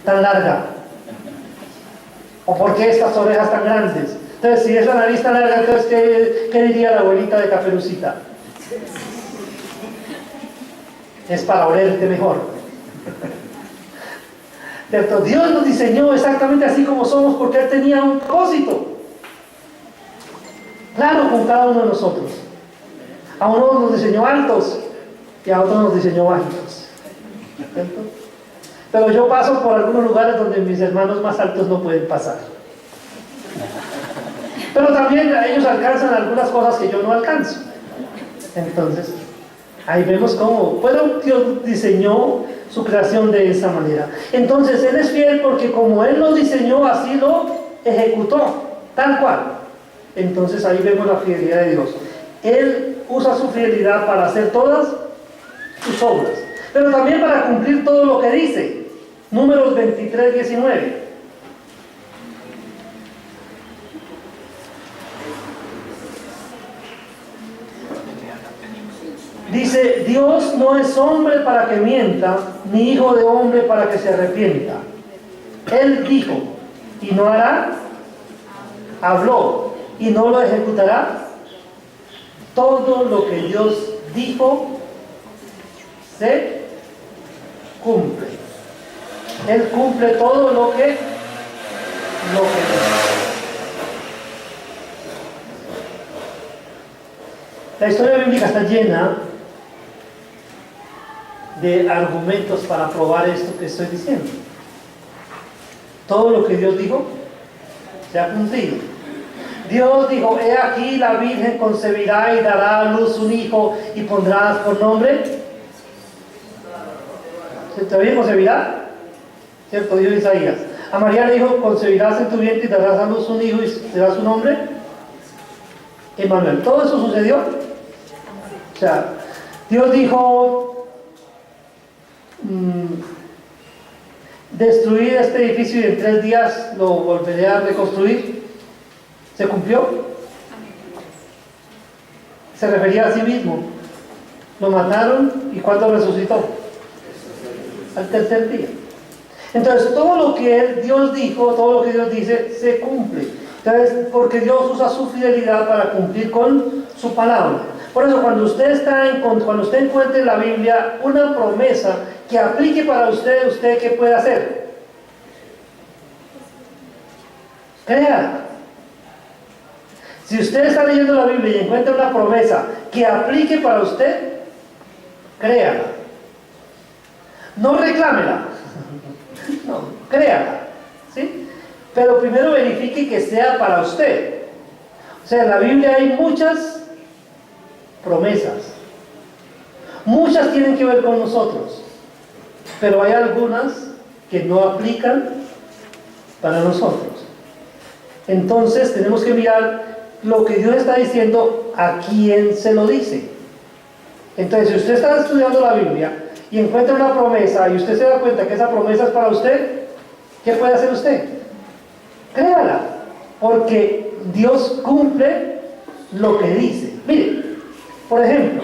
tan larga? ¿O por qué estas orejas tan grandes? Entonces, si es la nariz tan larga, entonces, ¿qué diría la abuelita de Caperucita? Es para olerte mejor. ¿Cierto? Dios nos diseñó exactamente así como somos porque Él tenía un propósito. Claro, con cada uno de nosotros. A uno nos diseñó altos y a otros nos diseñó bajitos. ¿Cierto? Pero yo paso por algunos lugares donde mis hermanos más altos no pueden pasar. Pero también ellos alcanzan algunas cosas que yo no alcanzo. Entonces, ahí vemos cómo, bueno, Dios diseñó su creación de esa manera. Entonces, Él es fiel porque como Él lo diseñó, así lo ejecutó, tal cual. Entonces, ahí vemos la fidelidad de Dios. Él usa su fidelidad para hacer todas sus obras, pero también para cumplir todo lo que dice. Números 23, 19. Dice, Dios no es hombre para que mienta, ni hijo de hombre para que se arrepienta. Él dijo, y no hará, habló, y no lo ejecutará. Todo lo que Dios dijo, se cumple. Él cumple todo lo que dice. La historia bíblica está llena de argumentos para probar esto que estoy diciendo. Todo lo que Dios dijo se ha cumplido. Dios dijo, he aquí la Virgen concebirá y dará a luz un hijo y pondrás por nombre. ¿Se bien concebirá? ¿Cierto? Dijo Isaías. A María le dijo, concebirás en tu vientre y darás a luz un hijo y será su nombre Emmanuel. Todo eso sucedió. O sea, Dios dijo, destruir este edificio y en 3 días lo volveré a reconstruir. ¿Se cumplió? Se refería a sí mismo. Lo mataron y ¿cuándo resucitó? Al 3er día. Entonces todo lo que Dios dijo, todo lo que Dios dice, se cumple. Entonces, porque Dios usa su fidelidad para cumplir con su palabra. Por eso cuando usted encuentre en la Biblia una promesa que aplique para usted, ¿usted qué puede hacer? Créala. Si usted está leyendo la Biblia y encuentra una promesa que aplique para usted, créala. No reclámela. No, créala. ¿Sí? Pero primero verifique que sea para usted. O sea, en la Biblia hay muchas promesas. Muchas tienen que ver con nosotros. Pero hay algunas que no aplican para nosotros. Entonces tenemos que mirar lo que Dios está diciendo, a quién se lo dice. Entonces, si usted está estudiando la Biblia y encuentra una promesa y usted se da cuenta que esa promesa es para usted, ¿qué puede hacer usted? Créala, porque Dios cumple lo que dice. Mire, por ejemplo,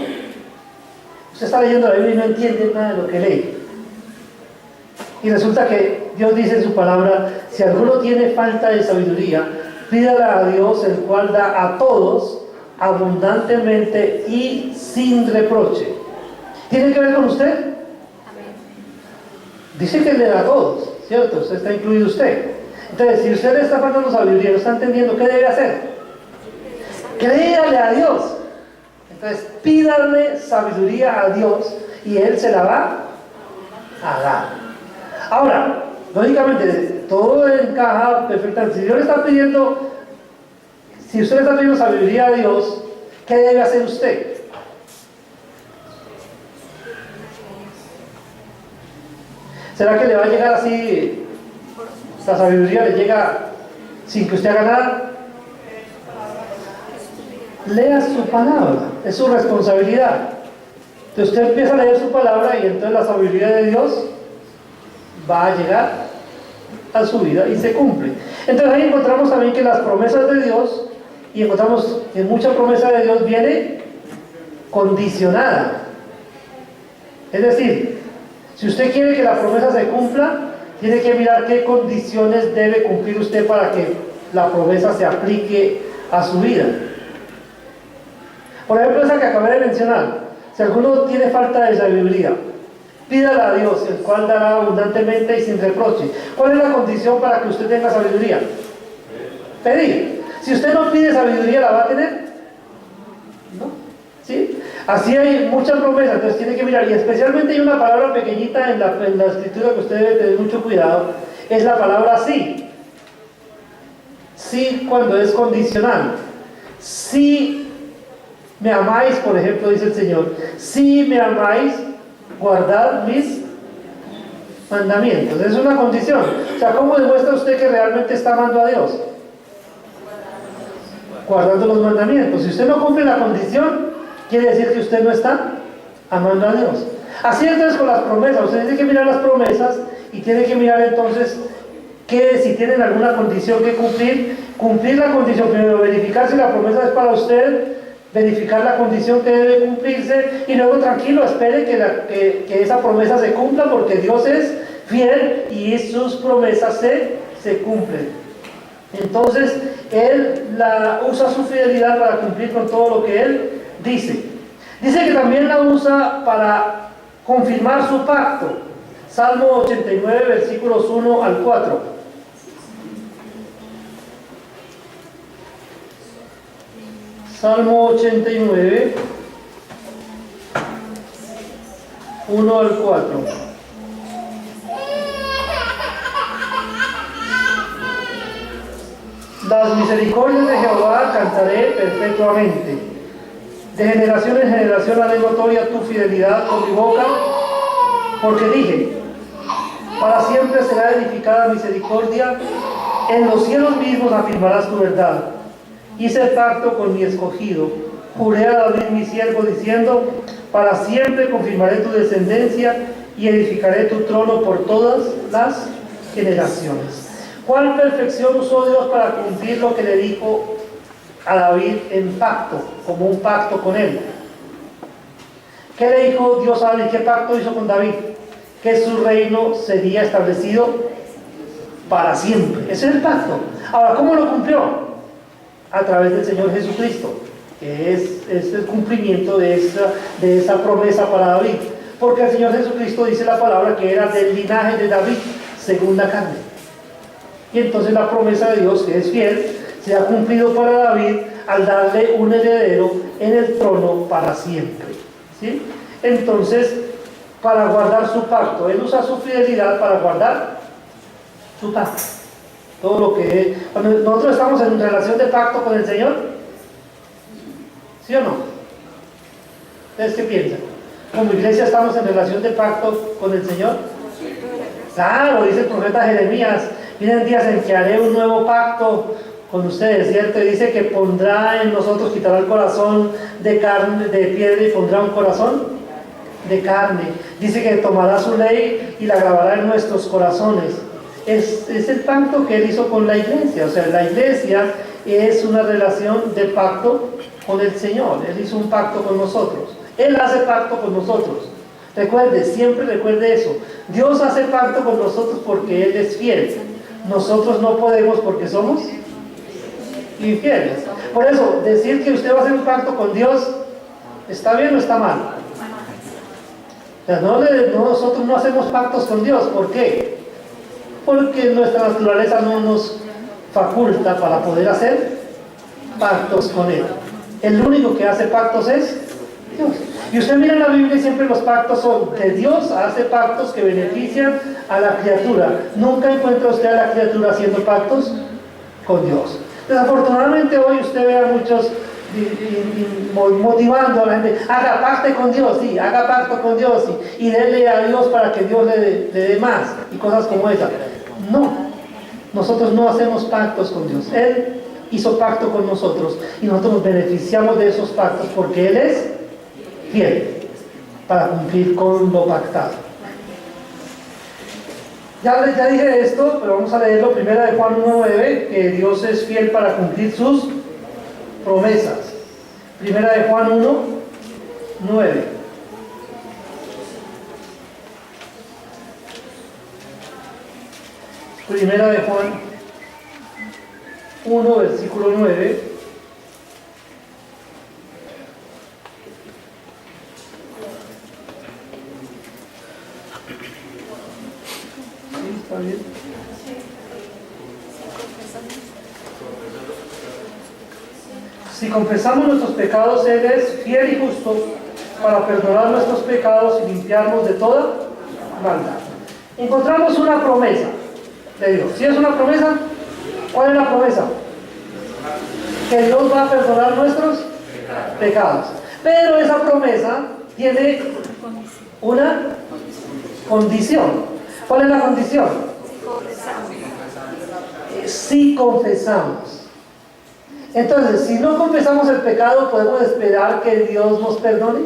usted está leyendo la Biblia y no entiende nada de lo que lee. Y resulta que Dios dice en su palabra, si alguno tiene falta de sabiduría, pídala a Dios, el cual da a todos abundantemente y sin reproche. ¿Tiene que ver con usted? Amén. Dice que le da a todos, ¿cierto? Usted está incluido usted. Entonces, si usted le está faltando sabiduría, no está entendiendo, ¿qué debe hacer? Créale a Dios. Entonces, pídale sabiduría a Dios y Él se la va a dar. Ahora, lógicamente, todo encaja perfectamente. Si Dios le está pidiendo, si usted le está pidiendo sabiduría a Dios, ¿qué debe hacer usted? ¿Será que le va a llegar así, la sabiduría le llega sin que usted haga nada? Lea su palabra, es su responsabilidad. Entonces usted empieza a leer su palabra y entonces la sabiduría de Dios va a llegar a su vida y se cumple. Entonces ahí encontramos también que las promesas de Dios, y encontramos que mucha promesa de Dios viene condicionada. Es decir, Si usted quiere que la promesa se cumpla, tiene que mirar qué condiciones debe cumplir usted para que la promesa se aplique a su vida. Por ejemplo, esa que acabé de mencionar. Si alguno tiene falta de sabiduría, pídala a Dios, el cual dará abundantemente y sin reproche. ¿Cuál es la condición para que usted tenga sabiduría? Pedir. Si usted no pide sabiduría, ¿la va a tener? ¿No? ¿Sí? Así hay muchas promesas, entonces tiene que mirar. Y especialmente hay una palabra pequeñita en la escritura que usted debe tener mucho cuidado. Es la palabra sí. Sí cuando es condicional. Si me amáis, por ejemplo, dice el Señor, si me amáis, guardad mis mandamientos. Es una condición. O sea, ¿cómo demuestra usted que realmente está amando a Dios? Guardando los mandamientos. Si usted no cumple la condición, quiere decir que usted no está amando a Dios. Así entonces con las promesas. Usted tiene que mirar las promesas y tiene que mirar entonces que si tienen alguna condición que cumplir la condición primero, verificar si la promesa es para usted, verificar la condición que debe cumplirse y luego tranquilo, espere que esa promesa se cumpla porque Dios es fiel y sus promesas se cumplen. Entonces, Él usa su fidelidad para cumplir con todo lo que Él dice. Dice que también la usa para confirmar su pacto. Salmo 89, versículos 1 al 4. Salmo 89, 1 al 4. Las misericordias de Jehová cantaré perpetuamente. De generación en generación haré notoria tu fidelidad con mi boca, porque dije, para siempre será edificada misericordia, en los cielos mismos afirmarás tu verdad. Hice pacto con mi escogido, juré a David mi siervo diciendo, para siempre confirmaré tu descendencia y edificaré tu trono por todas las generaciones. ¿Cuál perfección usó Dios para cumplir lo que le dijo a David en pacto, como un pacto con él? ¿Qué le dijo Dios a David? ¿Qué pacto hizo con David? Que su reino sería establecido para siempre. Ese es el pacto. Ahora, ¿cómo lo cumplió? A través del Señor Jesucristo, que es el cumplimiento de esa promesa para David, porque el Señor Jesucristo dice la palabra que era del linaje de David según la carne, y entonces la promesa de Dios, que es fiel, se ha cumplido para David al darle un heredero en el trono para siempre, ¿sí? Entonces, para guardar su pacto, Él usa su fidelidad para guardar su pacto. Todo lo que cuando nosotros estamos en relación de pacto con el Señor, ¿sí o no? ¿Ustedes qué piensan? ¿Como iglesia estamos en relación de pacto con el Señor? Claro, dice el profeta Jeremías, vienen días en que haré un nuevo pacto con ustedes, ¿cierto? Y dice que pondrá en nosotros, quitará el corazón de carne, de piedra y pondrá un corazón de carne. Dice que tomará su ley y la grabará en nuestros corazones. Es el pacto que Él hizo con la iglesia. O sea, la iglesia es una relación de pacto con el Señor. Él hizo un pacto con nosotros. Él hace pacto con nosotros. Recuerde, siempre recuerde eso. Dios hace pacto con nosotros porque Él es fiel. Nosotros no podemos porque somos infieles. Por eso, decir que usted va a hacer un pacto con Dios, ¿está bien o está mal? O sea, nosotros no hacemos pactos con Dios. ¿Por qué? Porque nuestra naturaleza no nos faculta para poder hacer pactos con Él. El único que hace pactos es Dios. Y usted mira en la Biblia y siempre los pactos son de Dios, hace pactos que benefician a la criatura. Nunca encuentra usted a la criatura haciendo pactos con Dios. Desafortunadamente hoy usted ve a muchos motivando a la gente, haga pacto con Dios, sí, haga pacto con Dios y déle a Dios para que Dios le dé más y cosas como esa. No, nosotros no hacemos pactos con Dios. Él hizo pacto con nosotros y nosotros nos beneficiamos de esos pactos porque Él es fiel para cumplir con lo pactado. Ya dije esto, pero vamos a leerlo. Primera de Juan 1:9, que Dios es fiel para cumplir sus promesas. Primera de Juan 1:9. Primera de Juan 1, versículo 9. ¿Sí? ¿Está bien? Si confesamos nuestros pecados, Él es fiel y justo para perdonar nuestros pecados y limpiarnos de toda maldad. Encontramos una promesa de Dios. ¿Sí es una promesa? ¿Cuál es la promesa? Que Dios va a perdonar nuestros pecados. Pero esa promesa tiene una condición. ¿Cuál es la condición? Si confesamos. Entonces, si no confesamos el pecado, ¿podemos esperar que Dios nos perdone?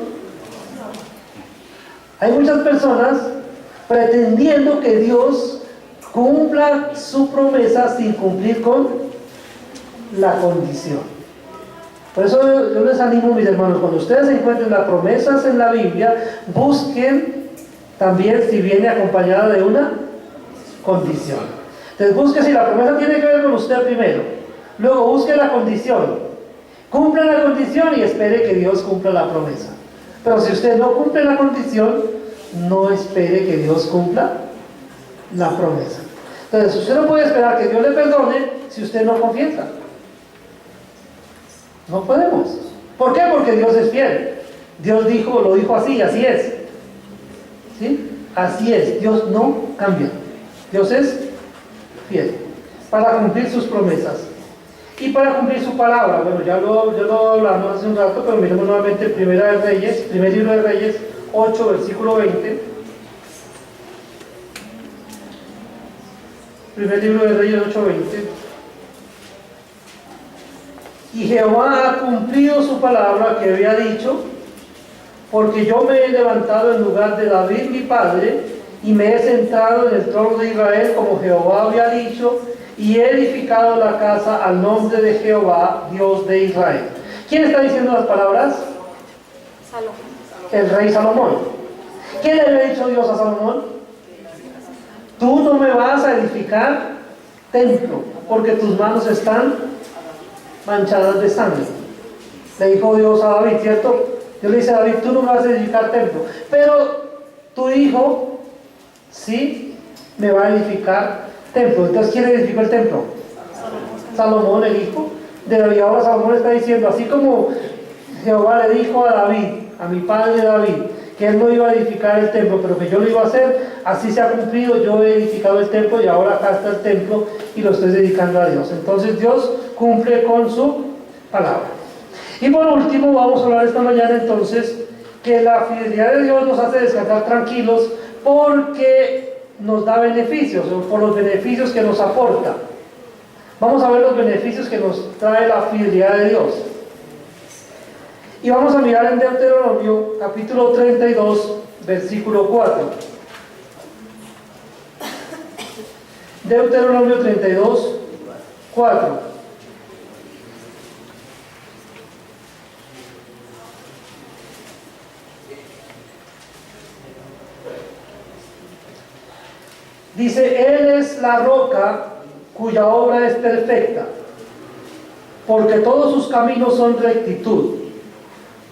Hay muchas personas pretendiendo que Dios cumpla su promesa sin cumplir con la condición. Por eso yo les animo, mis hermanos, cuando ustedes encuentren las promesas en la Biblia, busquen también si viene acompañada de una condición. Entonces busque si la promesa tiene que ver con usted primero. Luego busque la condición, cumpla la condición y espere que Dios cumpla la promesa. Pero si usted no cumple la condición, no espere que Dios cumpla la promesa. Entonces usted no puede esperar que Dios le perdone si usted no confiesa. No podemos. ¿Por qué? Porque Dios es fiel. Dios lo dijo así, así es. ¿Sí? Así es. Dios no cambia. Dios es fiel para cumplir sus promesas y para cumplir su palabra. Bueno, ya lo hablamos hace un rato, pero miremos nuevamente primer libro de Reyes 8, versículo 20. Primer libro de Reyes 8, 20. Y Jehová ha cumplido su palabra que había dicho, porque yo me he levantado en lugar de David mi padre, y me he sentado en el trono de Israel como Jehová había dicho, y he edificado la casa al nombre de Jehová, Dios de Israel. ¿Quién está diciendo las palabras? Salomón. El rey Salomón. ¿Qué le había dicho Dios a Salomón? Tú no me vas a edificar templo, porque tus manos están manchadas de sangre. Le dijo Dios a David, ¿cierto? Dios le dice a David, tú no me vas a edificar templo, pero tu hijo sí me va a edificar templo. Entonces, ¿quién edificó el templo? Salomón, el hijo de David. Ahora Salomón está diciendo, así como Jehová le dijo a David, a mi padre David, que él no iba a edificar el templo, pero que yo lo iba a hacer, así se ha cumplido. Yo he edificado el templo y ahora acá está el templo y lo estoy dedicando a Dios. Entonces Dios cumple con su palabra. Y por último, vamos a hablar esta mañana entonces que la fidelidad de Dios nos hace descansar tranquilos porque nos da beneficios, o por los beneficios que nos aporta. Vamos a ver los beneficios que nos trae la fidelidad de Dios. Y vamos a mirar en Deuteronomio capítulo 32, versículo 4. Deuteronomio 32, 4. Dice, Él es la roca cuya obra es perfecta, porque todos sus caminos son rectitud.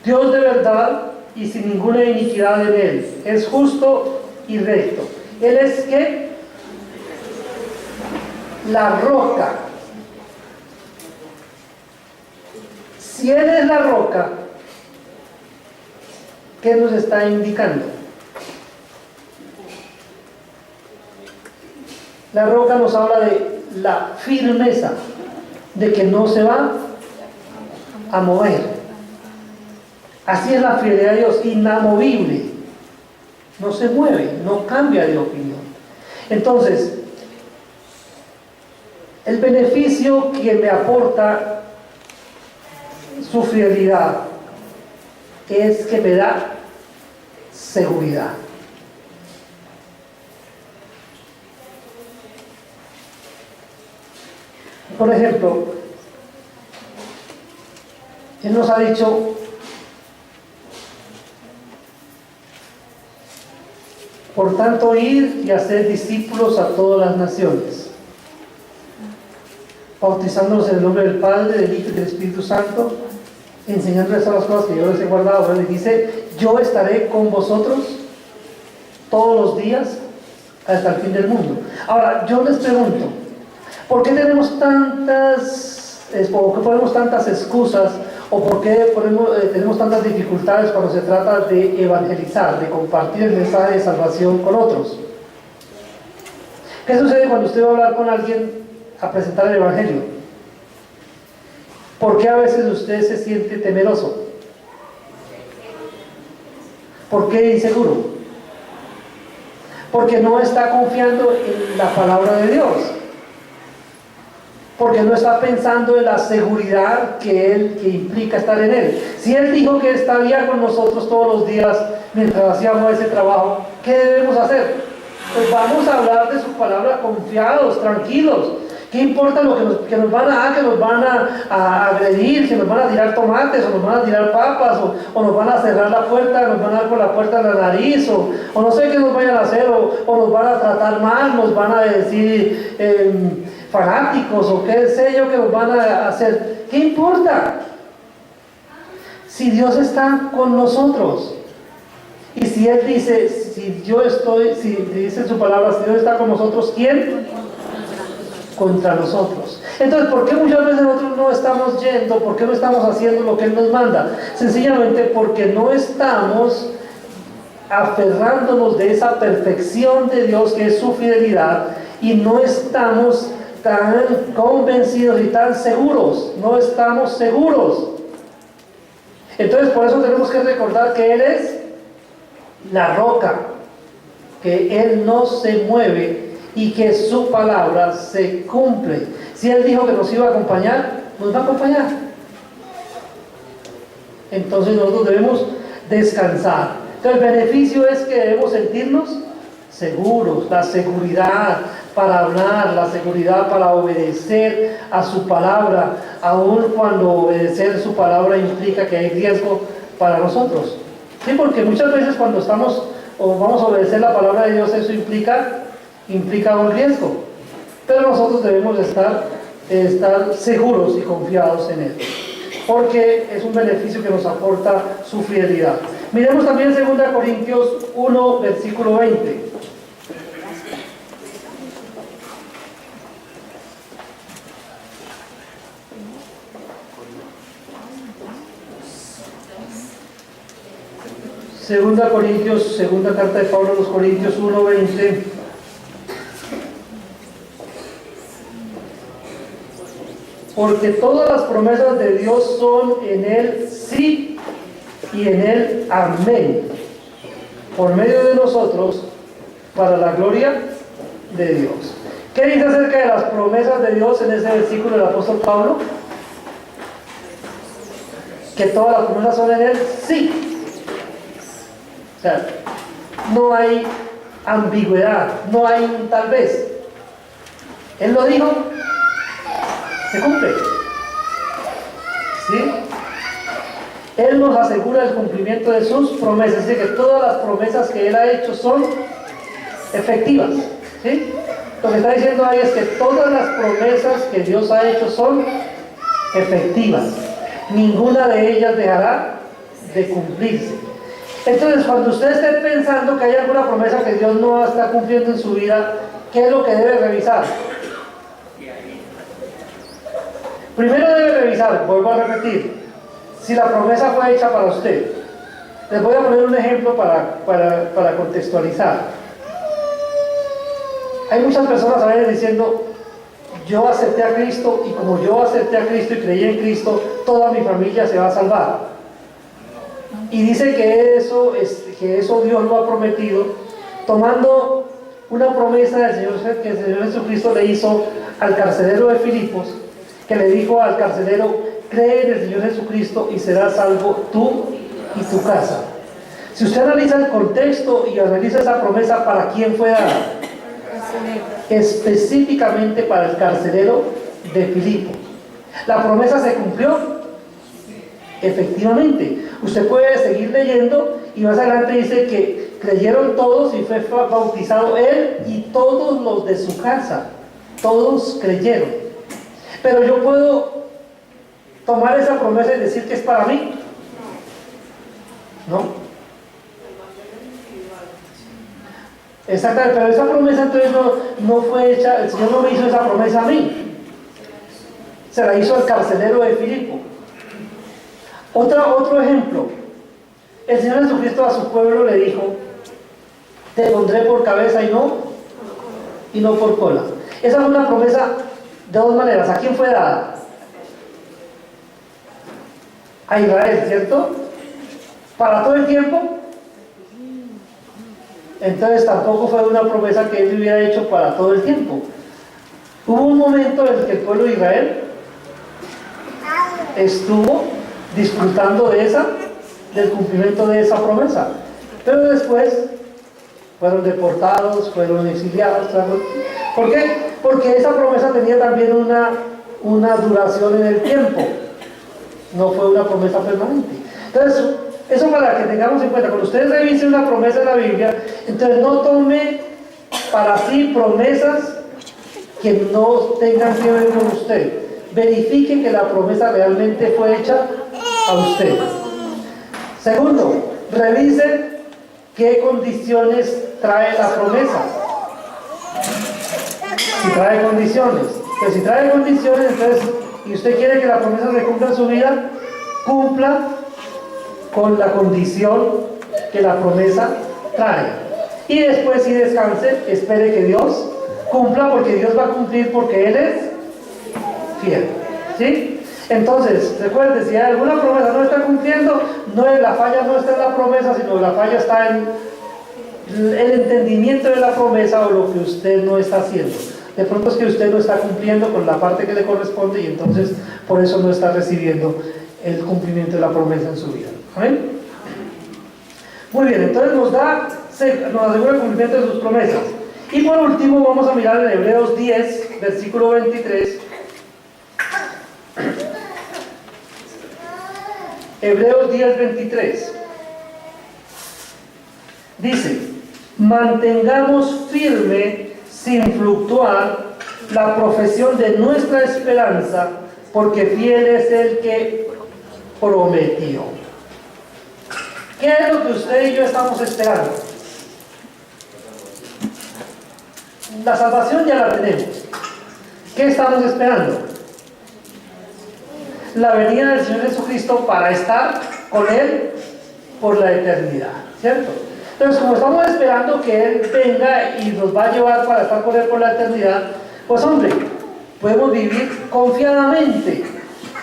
Dios de verdad y sin ninguna iniquidad en Él. Es justo y recto. Él es ¿qué? La roca. Si Él es la roca, ¿qué nos está indicando? La roca nos habla de la firmeza, de que no se va a mover. Así es la fidelidad de Dios, inamovible. No se mueve, no cambia de opinión. Entonces, el beneficio que me aporta su fidelidad es que me da seguridad. Por ejemplo, Él nos ha dicho, por tanto, ir y hacer discípulos a todas las naciones. bautizándolos en el nombre del Padre, del Hijo y del Espíritu Santo, enseñándoles todas las cosas que yo les he guardado. Bueno, y dice, yo estaré con vosotros todos los días hasta el fin del mundo. Ahora, yo les pregunto, ¿por qué tenemos tantas excusas o por qué tenemos tantas dificultades cuando se trata de evangelizar, de compartir el mensaje de salvación con otros? ¿Qué sucede cuando usted va a hablar con alguien a presentar el evangelio? ¿Por qué a veces usted se siente temeroso? ¿Por qué inseguro? Porque no está confiando en la palabra de Dios. Porque no está pensando en la seguridad que implica estar en Él. Si Él dijo que estaría con nosotros todos los días mientras hacíamos ese trabajo, ¿qué debemos hacer? Pues vamos a hablar de su palabra confiados, tranquilos. ¿Qué importa lo que nos van a agredir, que nos van a tirar tomates, o nos van a tirar papas, o nos van a cerrar la puerta, nos van a dar por la puerta de la nariz, o no sé qué nos vayan a hacer, o nos van a tratar mal, nos van a decir fanáticos, o qué sé yo que nos van a hacer? ¿Qué importa? Si Dios está con nosotros. Y si Él dice, si dice su palabra, si Dios está con nosotros, ¿quién? Contra nosotros. Entonces, ¿por qué muchas veces nosotros no estamos yendo? ¿Por qué no estamos haciendo lo que Él nos manda? Sencillamente porque no estamos aferrándonos de esa perfección de Dios que es su fidelidad, y no estamos tan convencidos y tan seguros. No estamos seguros. Entonces, por eso tenemos que recordar que Él es la roca, que Él no se mueve y que su palabra se cumple. Si Él dijo que nos iba a acompañar, nos va a acompañar. Entonces nosotros debemos descansar. Entonces el beneficio es que debemos sentirnos seguros, la seguridad para hablar, la seguridad para obedecer a su palabra, aun cuando obedecer su palabra implica que hay riesgo para nosotros. Sí, porque muchas veces cuando estamos o vamos a obedecer la palabra de Dios, eso implica un riesgo, pero nosotros debemos estar seguros y confiados en Él, porque es un beneficio que nos aporta su fidelidad. Miremos también 2 Corintios 1, versículo 20. Segunda carta de Pablo a los Corintios 1:20. Porque todas las promesas de Dios son en Él sí y en Él amén, por medio de nosotros, para la gloria de Dios. ¿Qué dice acerca de las promesas de Dios en ese versículo del apóstol Pablo? Que todas las promesas son en Él sí. O sea, no hay ambigüedad, no hay un tal vez. Él lo dijo, se cumple. ¿Sí? Él nos asegura el cumplimiento de sus promesas. Es decir, que todas las promesas que Él ha hecho son efectivas. ¿Sí? Lo que está diciendo ahí es que todas las promesas que Dios ha hecho son efectivas. Ninguna de ellas dejará de cumplirse. Entonces, cuando usted esté pensando que hay alguna promesa que Dios no está cumpliendo en su vida, ¿qué es lo que debe revisar? Primero debe revisar, vuelvo a repetir, si la promesa fue hecha para usted. Les voy a poner un ejemplo para contextualizar. Hay muchas personas a veces diciendo, yo acepté a Cristo, y como yo acepté a Cristo y creí en Cristo, toda mi familia se va a salvar. Y dice que eso Dios lo ha prometido, tomando una promesa del Señor, que el Señor Jesucristo le hizo al carcelero de Filipos, que le dijo al carcelero, cree en el Señor Jesucristo y serás salvo tú y tu casa. Si usted analiza el contexto y analiza esa promesa, ¿para quién fue dada? Específicamente para el carcelero de Filipos. ¿La promesa se cumplió? Efectivamente. Usted puede seguir leyendo y más adelante dice que creyeron todos y fue bautizado él y todos los de su casa. Todos creyeron. Pero yo puedo tomar esa promesa y decir que es para mí. ¿No? Exactamente, pero esa promesa entonces no fue hecha, el Señor no me hizo esa promesa a mí. Se la hizo al carcelero de Filipo. Otro ejemplo. El Señor Jesucristo a su pueblo le dijo: te pondré por cabeza y no por cola. Esa fue una promesa de dos maneras. ¿A quién fue dada? A Israel, ¿cierto? ¿Para todo el tiempo? Entonces tampoco fue una promesa que él hubiera hecho para todo el tiempo. Hubo un momento en el que el pueblo de Israel estuvo disfrutando del cumplimiento de esa promesa, pero después fueron deportados, fueron exiliados. ¿Por qué? Porque esa promesa tenía también una duración en el tiempo, no fue una promesa permanente. Entonces, eso para que tengamos en cuenta, cuando ustedes revisen una promesa en la Biblia, entonces no tome para sí promesas que no tengan que ver con usted. Verifique que la promesa realmente fue hecha a usted. Segundo, revise qué condiciones trae la promesa. Si trae condiciones, pues si trae condiciones, entonces, y usted quiere que la promesa se cumpla en su vida, cumpla con la condición que la promesa trae. Y después, si descanse, espere que Dios cumpla, porque Dios va a cumplir, porque Él es fiel. ¿Sí? Entonces, recuerde, si hay alguna promesa no está cumpliendo, la falla no está en la promesa, sino la falla está en el entendimiento de la promesa o lo que usted no está haciendo. De pronto es que usted no está cumpliendo con la parte que le corresponde y entonces por eso no está recibiendo el cumplimiento de la promesa en su vida. ¿Amén? Muy bien, entonces nos asegura el cumplimiento de sus promesas. Y por último vamos a mirar en Hebreos 10, versículo 23. Hebreos 10, 23. Dice: mantengamos firme, sin fluctuar, la profesión de nuestra esperanza, porque fiel es el que prometió. ¿Qué es lo que usted y yo estamos esperando? La salvación ya la tenemos. ¿Qué estamos esperando? La venida del Señor Jesucristo para estar con Él por la eternidad, ¿cierto? Entonces, como estamos esperando que Él venga y nos va a llevar para estar con Él por la eternidad, pues hombre, podemos vivir confiadamente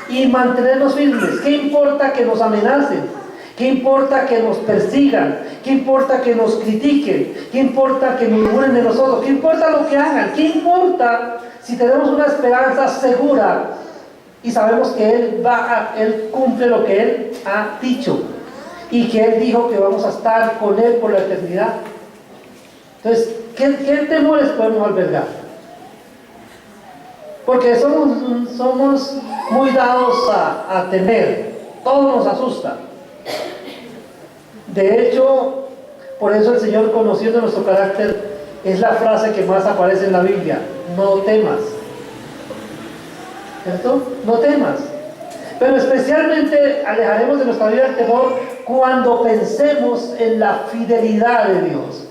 y mantenernos firmes. ¿Qué importa que nos amenacen? ¿Qué importa que nos persigan? ¿Qué importa que nos critiquen? ¿Qué importa que murmuren de nosotros? ¿Qué importa lo que hagan? ¿Qué importa si tenemos una esperanza segura y sabemos que Él cumple lo que Él ha dicho y que Él dijo que vamos a estar con Él por la eternidad? Entonces, ¿qué temores podemos albergar? Porque somos muy dados a temer, todo nos asusta. De hecho, por eso el Señor, conociendo nuestro carácter, es la frase que más aparece en la Biblia: no temas. ¿Cierto? No temas. Pero especialmente alejaremos de nuestra vida el temor cuando pensemos en la fidelidad de Dios.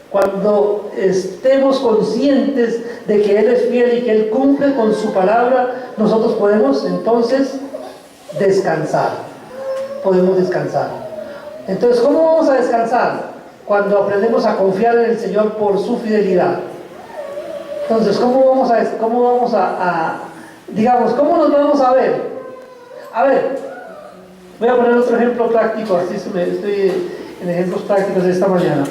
Cuando estemos conscientes de que Él es fiel y que Él cumple con su palabra, nosotros podemos entonces descansar. Podemos descansar. Entonces, ¿cómo vamos a descansar? Cuando aprendemos a confiar en el Señor por su fidelidad. Entonces, ¿cómo nos vamos a ver? A ver, voy a poner otro ejemplo práctico, así estoy en ejemplos prácticos de esta mañana.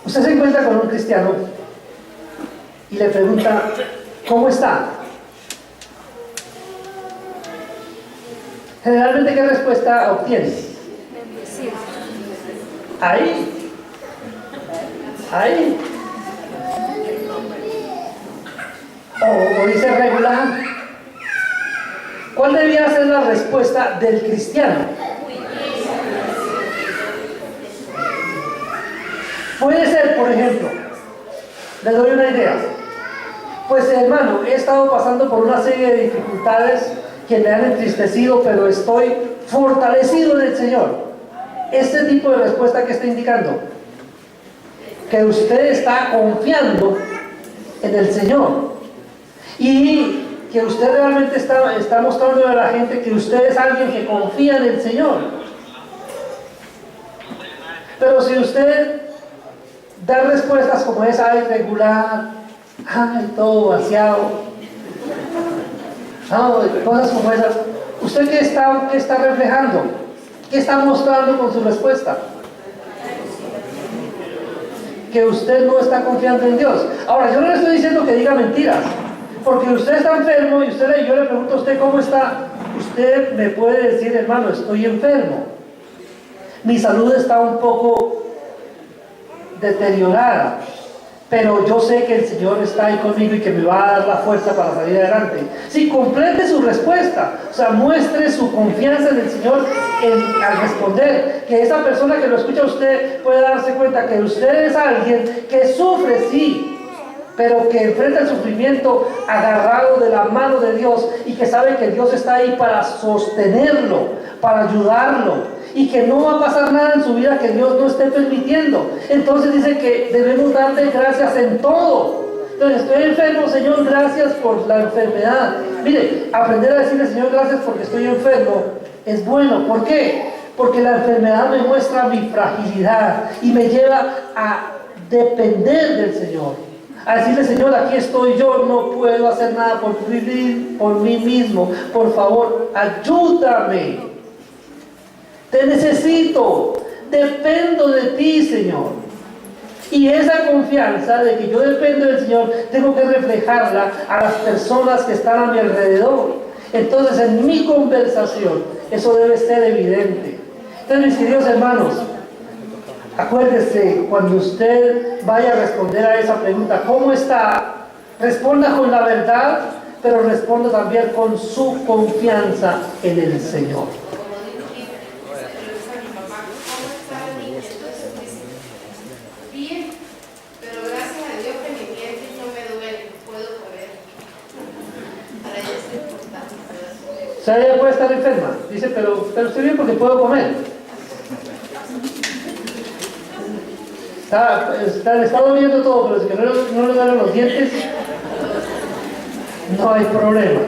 Usted se encuentra con un cristiano y le pregunta: ¿cómo está? Generalmente, ¿qué respuesta obtiene? Ahí. O dice regular. ¿Cuál debía ser la respuesta del cristiano? Puede ser, por ejemplo, les doy una idea. Pues hermano, he estado pasando por una serie de dificultades que me han entristecido, pero estoy fortalecido en el Señor. Este tipo de respuesta que está indicando que usted está confiando en el Señor y que usted realmente está mostrando a la gente que usted es alguien que confía en el Señor. Pero si usted da respuestas como esa, irregular, todo vaciado, cosas como esas, ¿usted qué está reflejando? ¿Qué está mostrando con su respuesta? Que usted no está confiando en Dios. Ahora, yo no le estoy diciendo que diga mentiras, porque usted está enfermo y yo le pregunto a usted cómo está. Usted me puede decir, hermano, estoy enfermo, mi salud está un poco deteriorada, pero yo sé que el Señor está ahí conmigo y que me va a dar la fuerza para salir adelante. Sí, complete su respuesta, o sea, muestre su confianza en el Señor al responder, que esa persona que lo escucha a usted pueda darse cuenta que usted es alguien que sufre, sí, pero que enfrenta el sufrimiento agarrado de la mano de Dios y que sabe que Dios está ahí para sostenerlo, para ayudarlo, y que no va a pasar nada en su vida que Dios no esté permitiendo. Entonces dice que debemos darle gracias en todo. Entonces, estoy enfermo, Señor, gracias por la enfermedad. Mire, aprender a decirle, Señor, gracias porque estoy enfermo, es bueno. ¿Por qué? Porque la enfermedad me muestra mi fragilidad y me lleva a depender del Señor. A decirle, Señor, aquí estoy yo, no puedo hacer nada por vivir por mí mismo. Por favor, ayúdame. Te necesito, dependo de ti, Señor. Y esa confianza de que yo dependo del Señor, tengo que reflejarla a las personas que están a mi alrededor. Entonces, en mi conversación, eso debe ser evidente. Entonces, mis queridos hermanos, acuérdese, cuando usted vaya a responder a esa pregunta, ¿cómo está? Responda con la verdad, pero responda también con su confianza en el Señor. O sea, ella puede estar enferma. Dice, pero estoy bien porque puedo comer. Le está doliendo todo, pero si no le duelen los dientes, no hay problema.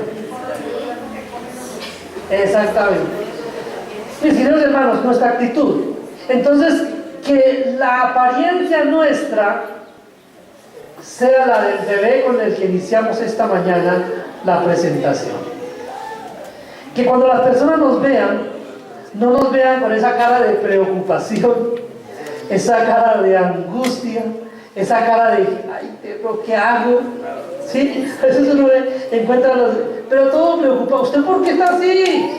Exactamente. Mis queridos hermanos, nuestra actitud. Entonces, que la apariencia nuestra sea la del bebé con el que iniciamos esta mañana la presentación. Que cuando las personas nos vean, no nos vean con esa cara de preocupación, esa cara de angustia, esa cara de, ay, pero ¿qué hago? ¿Sí? A veces uno encuentra pero todo preocupa. ¿Usted por qué está así?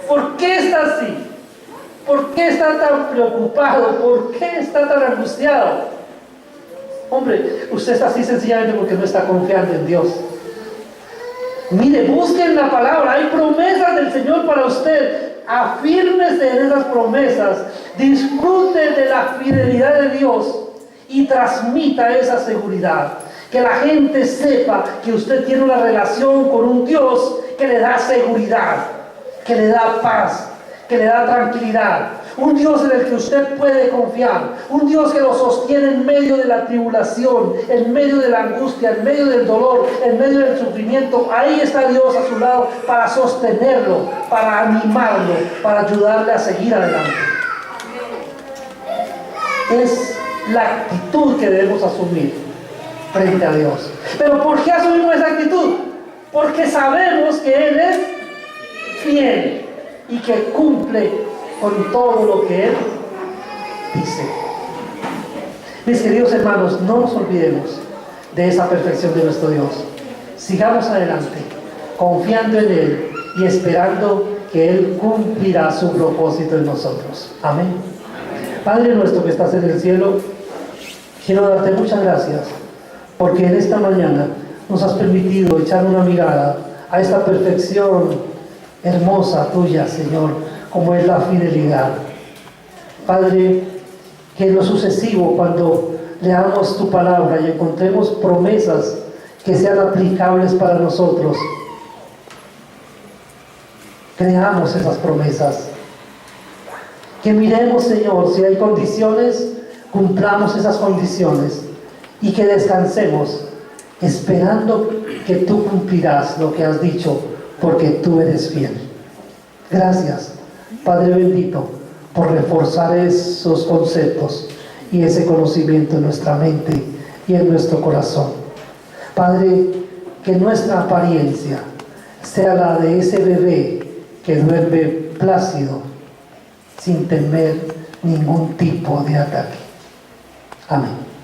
¿Por qué está así? ¿Por qué está tan preocupado? ¿Por qué está tan angustiado? Hombre, usted está así sencillamente porque no está confiando en Dios. Mire, busquen la palabra, hay promesas del Señor para usted. Afírmese en esas promesas, disfrute de la fidelidad de Dios y transmita esa seguridad. Que la gente sepa que usted tiene una relación con un Dios que le da seguridad, que le da paz, que le da tranquilidad. Un Dios en el que usted puede confiar, un Dios que lo sostiene en medio de la tribulación, en medio de la angustia, en medio del dolor, en medio del sufrimiento. Ahí está Dios a su lado para sostenerlo, para animarlo, para ayudarle a seguir adelante. Es la actitud que debemos asumir frente a Dios. ¿Pero por qué asumimos esa actitud? Porque sabemos que Él es fiel y que cumple con todo lo que Él dice. Mis queridos hermanos, no nos olvidemos de esa perfección de nuestro Dios. Sigamos adelante, confiando en Él y esperando que Él cumplirá su propósito en nosotros. Amén. Padre nuestro que estás en el cielo, quiero darte muchas gracias porque en esta mañana nos has permitido echar una mirada a esta perfección hermosa tuya, Señor, como es la fidelidad. Padre, que en lo sucesivo, cuando leamos tu palabra y encontremos promesas que sean aplicables para nosotros. Creamos esas promesas. Que miremos, Señor, si hay condiciones, cumplamos esas condiciones y que descansemos esperando que tú cumplirás lo que has dicho, porque tú eres fiel. Gracias, Padre bendito, por reforzar esos conceptos y ese conocimiento en nuestra mente y en nuestro corazón. Padre, que nuestra apariencia sea la de ese bebé que duerme plácido, sin temer ningún tipo de ataque. Amén.